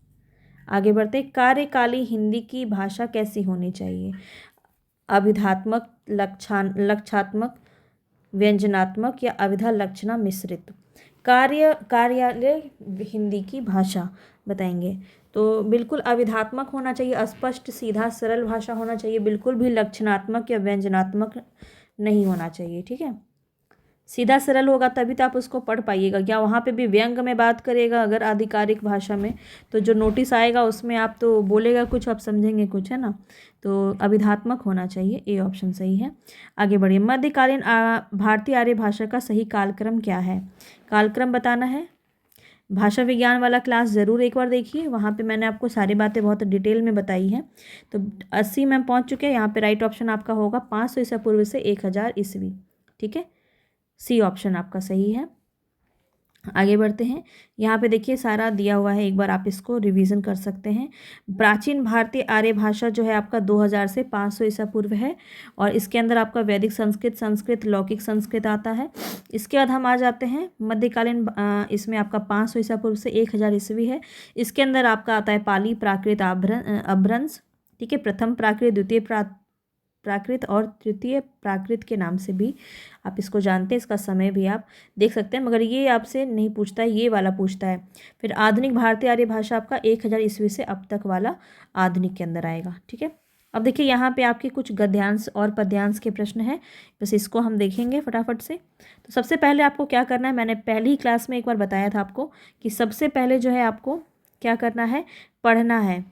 आगे बढ़ते, कार्यकाली हिंदी की भाषा कैसी होनी चाहिए? अभिधात्मक, लक्षात्मक, व्यंजनात्मक, या अभिधा लक्षणा मिश्रित? कार्यालय हिंदी की भाषा बताएंगे तो बिल्कुल अभिधात्मक होना चाहिए, स्पष्ट, सीधा, सरल भाषा होना चाहिए। बिल्कुल भी लक्षणात्मक या व्यंजनात्मक नहीं होना चाहिए। ठीक है, सीधा सरल होगा तभी तो आप उसको पढ़ पाइएगा। क्या वहाँ पे भी व्यंग में बात करेगा अगर आधिकारिक भाषा में, तो जो नोटिस आएगा उसमें आप तो बोलेगा कुछ, आप समझेंगे कुछ, है ना। तो अभिधात्मक होना चाहिए, ए ऑप्शन सही है। आगे बढ़िए, मध्यकालीन भारतीय आर्य भाषा का सही कालक्रम क्या है? कालक्रम बताना है। भाषा विज्ञान वाला क्लास ज़रूर एक बार देखिए, वहाँ पे मैंने आपको सारी बातें बहुत डिटेल में बताई हैं। तो 80 में पहुँच चुके हैं। यहाँ पे राइट ऑप्शन आपका होगा 500 ईसा पूर्व से 1000 ईस्वी। ठीक है, सी ऑप्शन आपका सही है। आगे बढ़ते हैं। यहाँ पे देखिए सारा दिया हुआ है, एक बार आप इसको रिवीजन कर सकते हैं। प्राचीन भारतीय आर्य भाषा जो है आपका 2000 से 500 ईसा पूर्व है, और इसके अंदर आपका वैदिक संस्कृत, संस्कृत, लौकिक संस्कृत आता है। इसके बाद हम आ जाते हैं मध्यकालीन, इसमें आपका 500 ईसा पूर्व से 1000 ईस्वी है। इसके अंदर आपका आता है पाली, प्राकृत, अभ्रंश, ठीक है, प्रथम प्राकृत, द्वितीय प्राकृत और तृतीय प्राकृत के नाम से भी आप इसको जानते हैं। इसका समय भी आप देख सकते हैं, मगर ये आपसे नहीं पूछता है, ये वाला पूछता है। फिर आधुनिक भारतीय आर्य भाषा आपका 1000 ईस्वी से अब तक वाला आधुनिक के अंदर आएगा, ठीक है। अब देखिए यहाँ पे आपके कुछ गद्यांश और पद्यांश के प्रश्न हैं, बस इसको हम देखेंगे फटाफट से। तो सबसे पहले आपको क्या करना है, मैंने पहली ही क्लास में एक बार बताया था आपको कि सबसे पहले जो है आपको क्या करना है, पढ़ना है,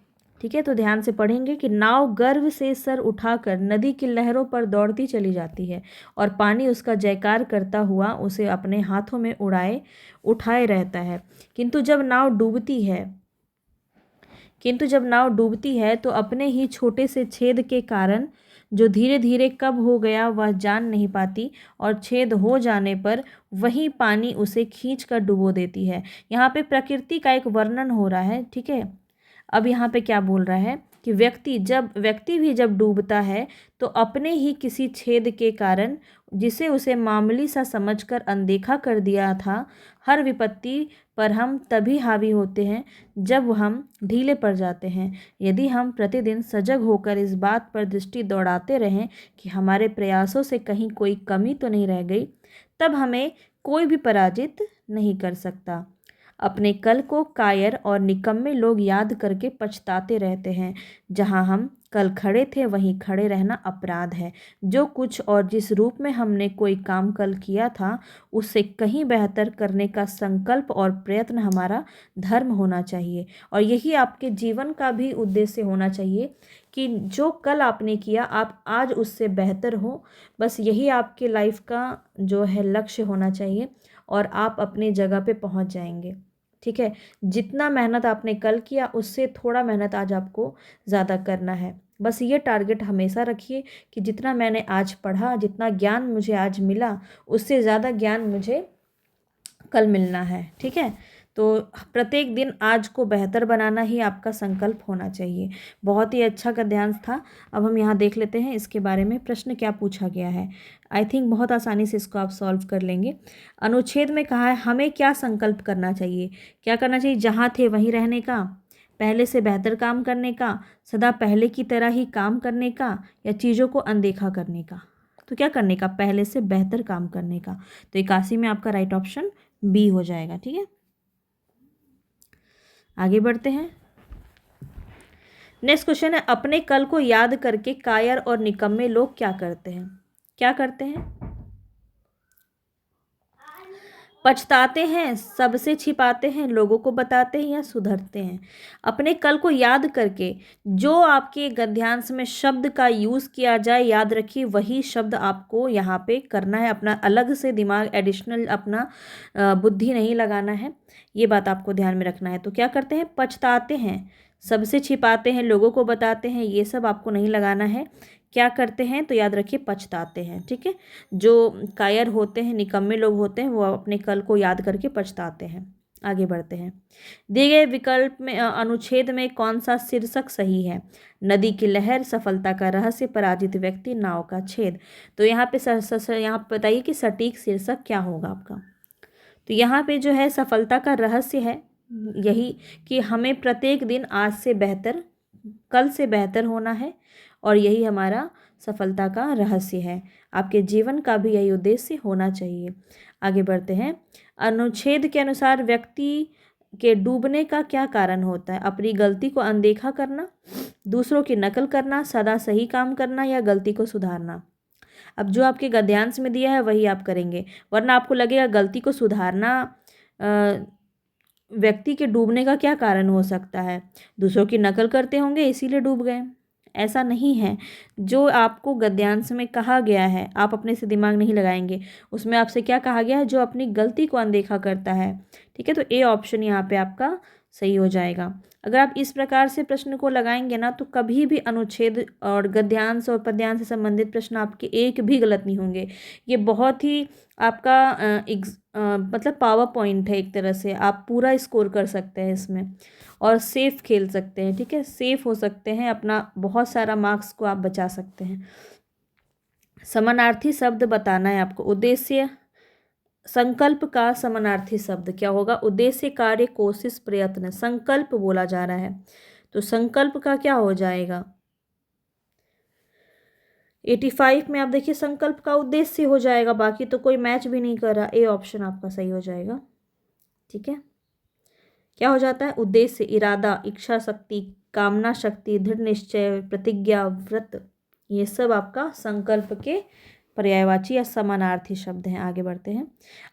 ठीक है। तो ध्यान से पढ़ेंगे कि नाव गर्व से सर उठाकर नदी की लहरों पर दौड़ती चली जाती है और पानी उसका जयकार करता हुआ उसे अपने हाथों में उठाए रहता है, किंतु जब नाव डूबती है तो अपने ही छोटे से छेद के कारण जो धीरे धीरे कब हो गया वह जान नहीं पाती, और छेद हो जाने पर वही पानी उसे खींच कर डुबो देती है। यहाँ पे प्रकृति का एक वर्णन हो रहा है, ठीक है। अब यहाँ पे क्या बोल रहा है कि व्यक्ति भी जब डूबता है तो अपने ही किसी छेद के कारण, जिसे उसे मामूली सा समझकर अनदेखा कर दिया था, हर विपत्ति पर हम तभी हावी होते हैं जब हम ढीले पड़ जाते हैं। यदि हम प्रतिदिन सजग होकर इस बात पर दृष्टि दौड़ाते रहें कि हमारे प्रयासों से कहीं कोई कमी तो नहीं रह गई, तब हमें कोई भी पराजित नहीं कर सकता। अपने कल को कायर और निकम्मे लोग याद करके पछताते रहते हैं। जहां हम कल खड़े थे वहीं खड़े रहना अपराध है। जो कुछ और जिस रूप में हमने कोई काम कल किया था उससे कहीं बेहतर करने का संकल्प और प्रयत्न हमारा धर्म होना चाहिए, और यही आपके जीवन का भी उद्देश्य होना चाहिए कि जो कल आपने किया आप आज उससे बेहतर हो। बस यही आपके लाइफ का जो है लक्ष्य होना चाहिए, और आप अपनी जगह पे पहुंच जाएंगे, ठीक है। जितना मेहनत आपने कल किया उससे थोड़ा मेहनत आज आपको ज़्यादा करना है। बस ये टारगेट हमेशा रखिए कि जितना मैंने आज पढ़ा, जितना ज्ञान मुझे आज मिला, उससे ज़्यादा ज्ञान मुझे कल मिलना है, ठीक है। तो प्रत्येक दिन आज को बेहतर बनाना ही आपका संकल्प होना चाहिए। बहुत ही अच्छा गद्यांश था। अब हम यहाँ देख लेते हैं इसके बारे में प्रश्न क्या पूछा गया है। आई थिंक बहुत आसानी से इसको आप सॉल्व कर लेंगे। अनुच्छेद में कहा है हमें क्या संकल्प करना चाहिए, क्या करना चाहिए, जहाँ थे वहीं रहने का, पहले से बेहतर काम करने का, सदा पहले की तरह ही काम करने का, या चीज़ों को अनदेखा करने का। तो क्या करने का, पहले से बेहतर काम करने का। तो 81 में आपका राइट ऑप्शन बी हो जाएगा, ठीक है। आगे बढ़ते हैं। नेक्स्ट क्वेश्चन है अपने कल को याद करके कायर और निकम्मे लोग क्या करते हैं, क्या करते हैं, पछताते हैं, सबसे छिपाते हैं, लोगों को बताते हैं, या सुधरते हैं। अपने कल को याद करके जो आपके गद्यांश में शब्द का यूज़ किया जाए, याद रखिए वही शब्द आपको यहाँ पे करना है। अपना अलग से दिमाग एडिशनल अपना बुद्धि नहीं लगाना है, ये बात आपको ध्यान में रखना है। तो क्या करते हैं, पछताते हैं, सबसे छिपाते हैं, लोगों को बताते हैं, ये सब आपको नहीं लगाना है। क्या करते हैं, तो याद रखिए पछताते हैं, ठीक है। जो कायर होते हैं, निकम्मे लोग होते हैं, वो अपने कल को याद करके पछताते हैं। आगे बढ़ते हैं। दिए गए विकल्प में अनुच्छेद में कौन सा शीर्षक सही है, नदी की लहर, सफलता का रहस्य, पराजित व्यक्ति, नाव का छेद। तो यहाँ पे यहाँ बताइए कि सटीक शीर्षक क्या होगा आपका। तो यहाँ पे जो है सफलता का रहस्य है यही कि हमें प्रत्येक दिन आज से बेहतर, कल से बेहतर होना है, और यही हमारा सफलता का रहस्य है। आपके जीवन का भी यही उद्देश्य होना चाहिए। आगे बढ़ते हैं। अनुच्छेद के अनुसार व्यक्ति के डूबने का क्या कारण होता है, अपनी गलती को अनदेखा करना, दूसरों की नकल करना, सदा सही काम करना, या गलती को सुधारना। अब जो आपके गद्यांश में दिया है वही आप करेंगे, वरना आपको लगेगा गलती को सुधारना व्यक्ति के डूबने का क्या कारण हो सकता है, दूसरों की नकल करते होंगे इसीलिए डूब गए। ऐसा नहीं है। जो आपको गद्यांश में कहा गया है आप अपने से दिमाग नहीं लगाएंगे, उसमें आपसे क्या कहा गया है, जो अपनी गलती को अनदेखा करता है, ठीक है। तो ए ऑप्शन यहाँ पे आपका सही हो जाएगा। अगर आप इस प्रकार से प्रश्न को लगाएंगे ना तो कभी भी अनुच्छेद और गद्यांश और पद्यांश से संबंधित प्रश्न आपके एक भी गलत नहीं होंगे। ये बहुत ही आपका मतलब पावर पॉइंट है, एक तरह से आप पूरा स्कोर कर सकते हैं इसमें और सेफ खेल सकते हैं। ठीक है, सेफ हो सकते हैं, अपना बहुत सारा मार्क्स को आप बचा सकते हैं। समानार्थी शब्द बताना है आपको। उद्देश्य संकल्प का समानार्थी शब्द क्या होगा? उद्देश्य, कार्य, कोशिश, प्रयत्न। संकल्प बोला जा रहा है तो संकल्प का क्या हो जाएगा? 85 में आप देखिए संकल्प का उद्देश्य हो जाएगा, बाकी तो कोई मैच भी नहीं कर रहा। ए ऑप्शन आपका सही हो जाएगा। ठीक है, क्या हो जाता है? उद्देश्य, इरादा, इच्छा शक्ति, कामना शक्ति, दृढ़ निश्चय, प्रतिज्ञा, व्रत, ये सब आपका संकल्प के पर्यायवाची या समानार्थी शब्द हैं। आगे बढ़ते हैं।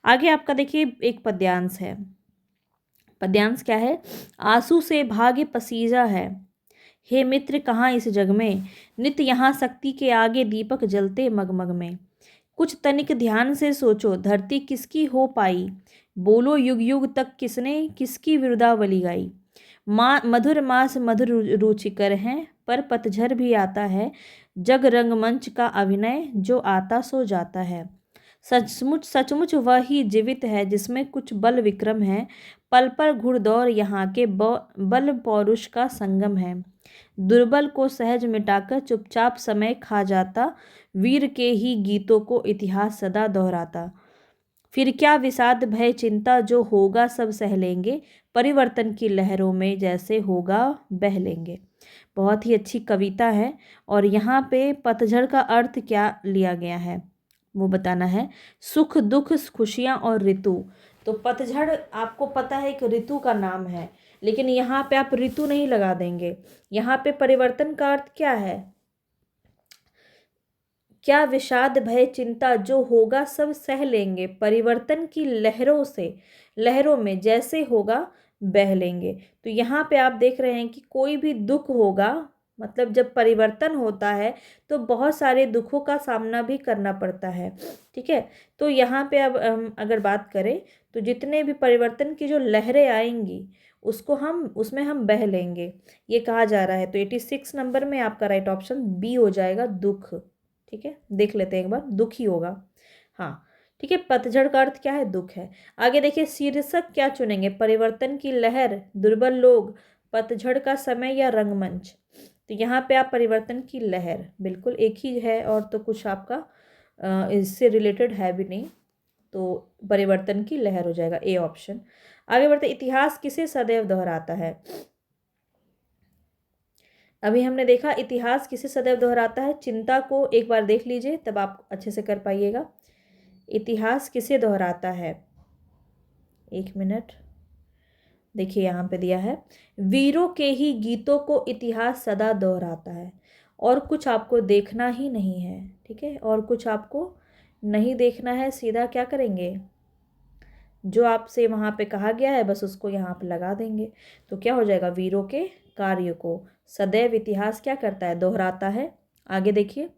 आगे आपका देखिए एक पद्यांश है। पद्यांश क्या है? आंसू से भाग्य पसीजा है, हे मित्र कहाँ इस जग में, नित्य यहाँ शक्ति के आगे दीपक जलते मगमग में। कुछ तनिक ध्यान से सोचो, धरती किसकी हो पाई, बोलो युग युग तक किसने किसकी विरुदावली गाई। मधुर मास मधुर रुचिकर हैं, पर पतझर भी आता है, जग रंगमंच का अभिनय जो आता सो जाता है। सचमुच सचमुच वह ही जीवित है जिसमें कुछ बल विक्रम है, पल पर घुड़दौड़ यहाँ के बल पौरुष का संगम है। दुर्बल को सहज मिटाकर चुपचाप समय खा जाता, वीर के ही गीतों को इतिहास सदा दोहराता। फिर क्या विषाद भय चिंता, जो होगा सब सह लेंगे, परिवर्तन की लहरों में जैसे होगा बह लेंगे। बहुत ही अच्छी कविता है और यहाँ पे पतझड़ का अर्थ क्या लिया गया है वो बताना है। सुख दुख खुशियाँ और ऋतु। तो पतझड़ आपको पता है एक ऋतु का नाम है, लेकिन यहाँ पे आप ऋतु नहीं लगा देंगे। यहाँ पे परिवर्तन का अर्थ क्या है? क्या विषाद भय चिंता, जो होगा सब सह लेंगे, परिवर्तन की लहरों से लहरों में जैसे होगा बह लेंगे। तो यहाँ पे आप देख रहे हैं कि कोई भी दुख होगा, मतलब जब परिवर्तन होता है तो बहुत सारे दुखों का सामना भी करना पड़ता है। ठीक है, तो यहाँ पे अब हम अगर बात करें तो जितने भी परिवर्तन की जो लहरें आएंगी उसमें हम बह लेंगे, ये कहा जा रहा है। तो 86 नंबर में आपका राइट ऑप्शन बी हो जाएगा, दुख। ठीक है, देख लेते हैं एक बार, दुख ही होगा। हाँ ठीक है, पतझड़ का अर्थ क्या है? दुख है। आगे देखिए शीर्षक क्या चुनेंगे? परिवर्तन की लहर, दुर्बल लोग, पतझड़ का समय या रंगमंच। तो यहाँ पे आप परिवर्तन की लहर, बिल्कुल एक ही है और तो कुछ आपका इससे रिलेटेड है भी नहीं, तो परिवर्तन की लहर हो जाएगा, ए ऑप्शन। आगे बढ़ते, इतिहास किसे सदैव दोहराता है? अभी हमने देखा इतिहास किसे सदैव दोहराता है। चिंता को एक बार देख लीजिए तब आप अच्छे से कर पाइएगा। इतिहास किसे दोहराता है? एक मिनट, देखिए यहाँ पे दिया है, वीरों के ही गीतों को इतिहास सदा दोहराता है। और कुछ आपको देखना ही नहीं है। ठीक है, और कुछ आपको नहीं देखना है, सीधा क्या करेंगे, जो आपसे वहाँ पे कहा गया है बस उसको यहाँ पे लगा देंगे। तो क्या हो जाएगा? वीरों के कार्य को सदैव इतिहास क्या करता है? दोहराता है। आगे देखिए,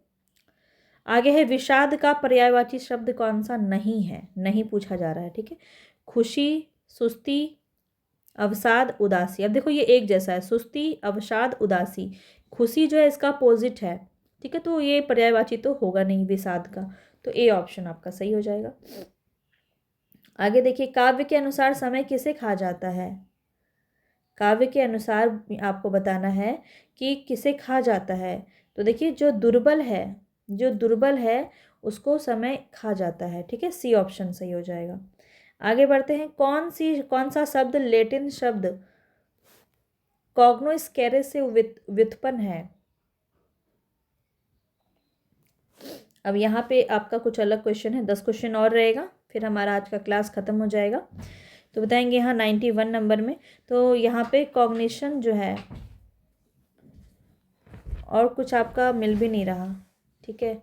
आगे है विषाद का पर्यायवाची शब्द कौन सा? नहीं है, नहीं पूछा जा रहा है। ठीक है, खुशी, सुस्ती, अवसाद, उदासी। अब देखो ये एक जैसा है, सुस्ती, अवसाद, उदासी। खुशी जो है इसका अपोजिट है। ठीक है, तो ये पर्यायवाची तो होगा नहीं विषाद का, तो ए ऑप्शन आपका सही हो जाएगा। आगे देखिए, काव्य के अनुसार समय किसे कहा जाता है? काव्य के अनुसार आपको बताना है कि किसे कहा जाता है। तो देखिए जो दुर्बल है उसको समय कहा जाता है। ठीक है, सी ऑप्शन सही हो जाएगा। आगे बढ़ते हैं, कौन सा शब्द लैटिन शब्द कॉग्नोस्केरे से व्युत्पन्न है? अब यहाँ पे आपका कुछ अलग क्वेश्चन है, 10 क्वेश्चन और रहेगा फिर हमारा आज का क्लास ख़त्म हो जाएगा। तो बताएंगे यहाँ 91 नंबर में, तो यहाँ पे कॉग्निशन जो है और कुछ आपका मिल भी नहीं रहा। ठीक है,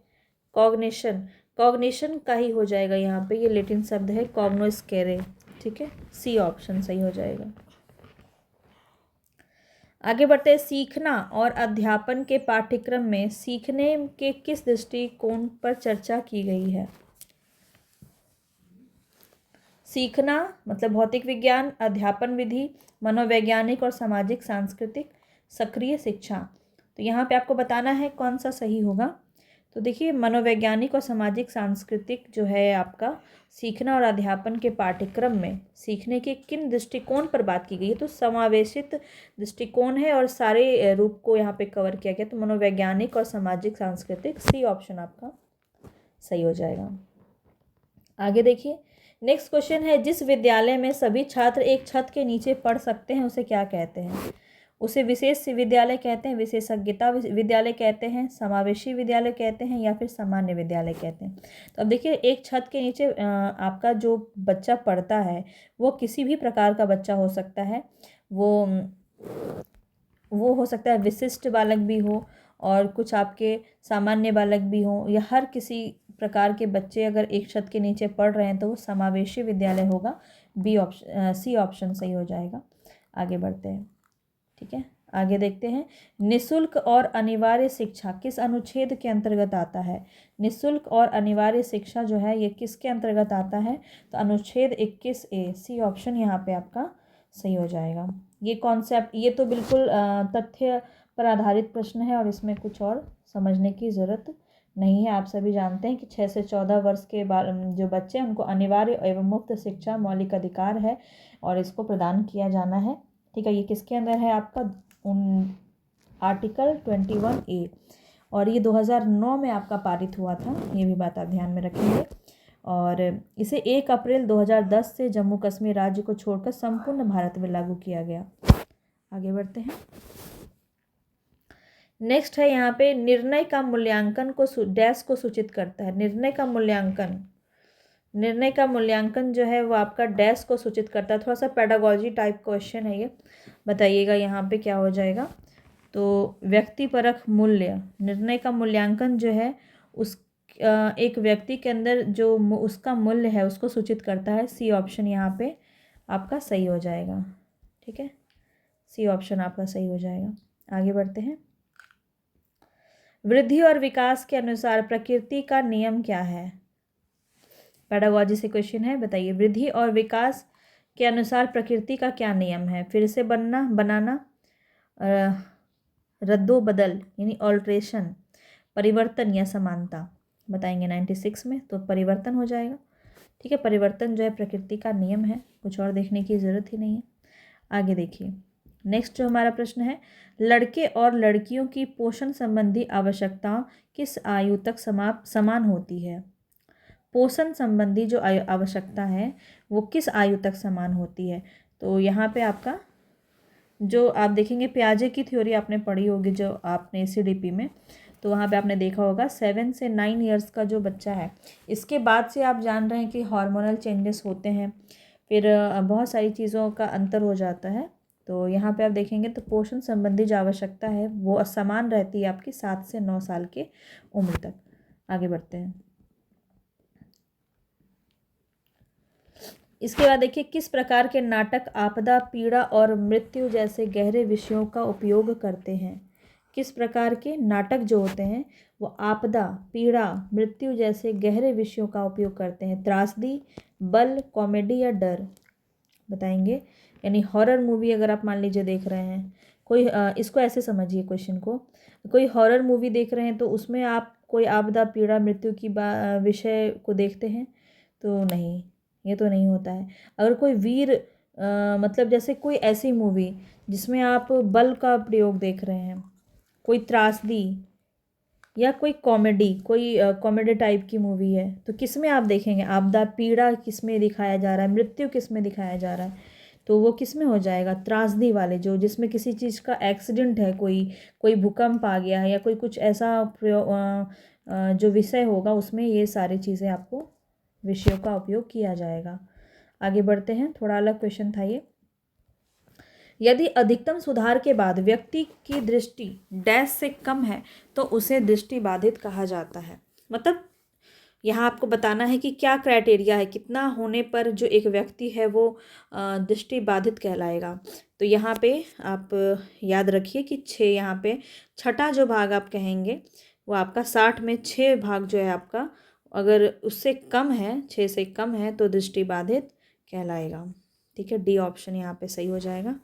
कॉग्निशन का ही हो जाएगा यहाँ पे, ये लैटिन शब्द है कॉग्नोस्केरे। ठीक है, सी ऑप्शन सही हो जाएगा। आगे बढ़ते हैं, सीखना और अध्यापन के पाठ्यक्रम में सीखने के किस दृष्टिकोण पर चर्चा की गई है? सीखना मतलब भौतिक विज्ञान, अध्यापन विधि, मनोवैज्ञानिक और सामाजिक सांस्कृतिक, सक्रिय शिक्षा। तो यहाँ पे आपको बताना है कौन सा सही होगा। तो देखिए मनोवैज्ञानिक और सामाजिक सांस्कृतिक जो है आपका सीखना और अध्यापन के पाठ्यक्रम में सीखने के किन दृष्टिकोण पर बात की गई है, तो समावेशित दृष्टिकोण है और सारे रूप को यहाँ पे कवर किया गया। तो मनोवैज्ञानिक और सामाजिक सांस्कृतिक, सी ऑप्शन आपका सही हो जाएगा। आगे देखिए नेक्स्ट क्वेश्चन है, जिस विद्यालय में सभी छात्र एक छत के नीचे पढ़ सकते हैं उसे क्या कहते हैं? उसे विशेष विद्यालय कहते हैं, विशेषज्ञता विद्यालय कहते हैं, समावेशी विद्यालय कहते हैं, या फिर सामान्य विद्यालय कहते हैं। तो अब देखिए एक छत के नीचे आपका जो बच्चा पढ़ता है वो किसी भी प्रकार का बच्चा हो सकता है। वो हो सकता है विशिष्ट बालक भी हो और कुछ आपके सामान्य बालक भी हो, या हर किसी प्रकार के बच्चे अगर एक छत के नीचे पढ़ रहे हैं तो वो समावेशी विद्यालय होगा। सी ऑप्शन सही हो जाएगा। आगे बढ़ते हैं, ठीक है। आगे देखते हैं, निशुल्क और अनिवार्य शिक्षा किस अनुच्छेद के अंतर्गत आता है? निशुल्क और अनिवार्य शिक्षा जो है ये किसके अंतर्गत आता है? तो अनुच्छेद 21A, सी ऑप्शन यहाँ पे आपका सही हो जाएगा। ये कॉन्सेप्ट, ये तो बिल्कुल तथ्य पर आधारित प्रश्न है और इसमें कुछ और समझने की ज़रूरत नहीं है। आप सभी जानते हैं कि 6 से 14 वर्ष के जो बच्चे हैं उनको अनिवार्य एवं मुफ्त शिक्षा मौलिक अधिकार है और इसको प्रदान किया जाना है, ठीक है। ये किसके अंदर है आपका? आर्टिकल 21A, और ये 2009 में आपका पारित हुआ था, ये भी बात आप ध्यान में रखेंगे। और इसे 1 अप्रैल 2010 से जम्मू कश्मीर राज्य को छोड़कर संपूर्ण भारत में लागू किया गया। आगे बढ़ते हैं, नेक्स्ट है यहाँ पे, निर्णय का मूल्यांकन को डैश को सूचित करता है। निर्णय का मूल्यांकन जो है वो आपका डैश को सूचित करता है। थोड़ा सा पेडागोजी टाइप क्वेश्चन है ये, बताइएगा यहाँ पे क्या हो जाएगा। तो व्यक्तिपरक मूल्य, निर्णय का मूल्यांकन जो है उस एक व्यक्ति के अंदर जो उसका मूल्य है उसको सूचित करता है। सी ऑप्शन यहाँ पे आपका सही हो जाएगा, ठीक है। सी ऑप्शन आपका सही हो जाएगा। आगे बढ़ते हैं, वृद्धि और विकास के अनुसार प्रकृति का नियम क्या है? पेडागोजी से क्वेश्चन है, बताइए वृद्धि और विकास के अनुसार प्रकृति का क्या नियम है? फिर से बनाना, रद्दो बदल यानी ऑल्ट्रेशन, परिवर्तन या समानता। बताएंगे 96 में, तो परिवर्तन हो जाएगा, ठीक है। परिवर्तन जो है प्रकृति का नियम है, कुछ और देखने की ज़रूरत ही नहीं है। आगे देखिए, नेक्स्ट जो हमारा प्रश्न है, लड़के और लड़कियों की पोषण संबंधी आवश्यकताओं किस आयु तक समान होती है? पोषण संबंधी जो आवश्यकता है वो किस आयु तक समान होती है? तो यहाँ पे आपका जो आप देखेंगे, पियाजे की थ्योरी आपने पढ़ी होगी जो आपने CDP में, तो वहाँ पे आपने देखा होगा 7 से 9 ईयर्स का जो बच्चा है, इसके बाद से आप जान रहे हैं कि हार्मोनल चेंजेस होते हैं, फिर बहुत सारी चीज़ों का अंतर हो जाता है। तो यहाँ पे आप देखेंगे तो पोषण संबंधी जो आवश्यकता है वो असमान रहती है आपकी 7 से 9 साल के उम्र तक। आगे बढ़ते हैं, इसके बाद देखिए, किस प्रकार के नाटक आपदा, पीड़ा और मृत्यु जैसे गहरे विषयों का उपयोग करते हैं? किस प्रकार के नाटक जो होते हैं वो आपदा, पीड़ा, मृत्यु जैसे गहरे विषयों का उपयोग करते हैं? त्रासदी, बल, कॉमेडी या डर? बताएंगे। यानी हॉरर मूवी अगर आप मान लीजिए देख रहे हैं, कोई इसको ऐसे समझिए क्वेश्चन को, कोई हॉरर मूवी देख रहे हैं तो उसमें आप कोई आपदा, पीड़ा, मृत्यु की विषय को देखते हैं? तो नहीं, ये तो नहीं होता है। अगर कोई वीर मतलब जैसे कोई ऐसी मूवी जिसमें आप बल का प्रयोग देख रहे हैं, कोई त्रासदी या कोई कॉमेडी टाइप की मूवी है, तो किस में आप देखेंगे? आपदा, पीड़ा किस में दिखाया जा रहा है, मृत्यु किस में दिखाया जा रहा है? तो वो किस में हो जाएगा? त्रासदी वाले, जो जिसमें किसी चीज़ का एक्सीडेंट है, कोई भूकंप आ गया है या कोई कुछ ऐसा जो विषय होगा उसमें ये सारी चीज़ें आपको विषयों का उपयोग किया जाएगा। आगे बढ़ते हैं, थोड़ा अलग क्वेश्चन था ये। यदि अधिकतम सुधार के बाद व्यक्ति की दृष्टि डैश से कम है तो उसे दृष्टि बाधित कहा जाता है। मतलब यहाँ आपको बताना है कि क्या क्राइटेरिया है, कितना होने पर जो एक व्यक्ति है वो दृष्टि बाधित कहलाएगा। तो यहाँ पे आप याद रखिए कि 6, यहाँ पे छठा जो भाग आप कहेंगे वो आपका 60 में 6 भाग जो है आपका, अगर उससे कम है, 6 से कम है तो दृष्टि बाधित कहलाएगा। ठीक है, डी ऑप्शन यहाँ पे सही हो जाएगा।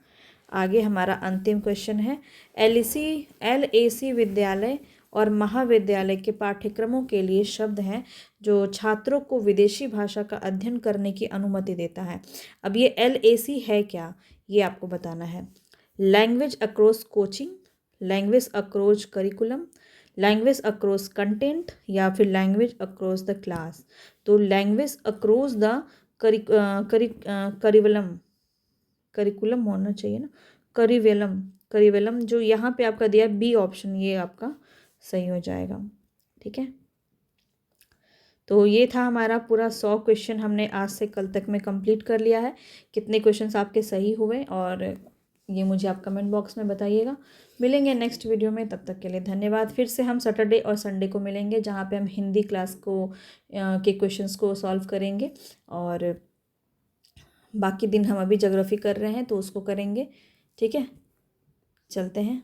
आगे हमारा अंतिम क्वेश्चन है, LAC विद्यालय और महाविद्यालय के पाठ्यक्रमों के लिए शब्द हैं जो छात्रों को विदेशी भाषा का अध्ययन करने की अनुमति देता है। अब ये LAC है क्या, ये आपको बताना है। Language across coaching, language across curriculum, language across content, या फिर लैंग्वेज अक्रॉस द क्लास। तो लैंग्वेज अक्रॉस द करिकुलम होना चाहिए ना, करिवेलम जो यहाँ पे आपका दिया बी ऑप्शन, ये आपका सही हो जाएगा। ठीक है, तो ये था हमारा पूरा 100 क्वेश्चन हमने आज से कल तक में कंप्लीट कर लिया है। कितने क्वेश्चंस आपके सही हुए और ये मुझे आप कमेंट बॉक्स में बताइएगा। मिलेंगे नेक्स्ट वीडियो में, तब तक के लिए धन्यवाद। फिर से हम सैटरडे और संडे को मिलेंगे जहाँ पे हम हिंदी क्लास को के क्वेश्चंस को सॉल्व करेंगे, और बाकी दिन हम अभी ज्योग्राफी कर रहे हैं तो उसको करेंगे। ठीक है, चलते हैं।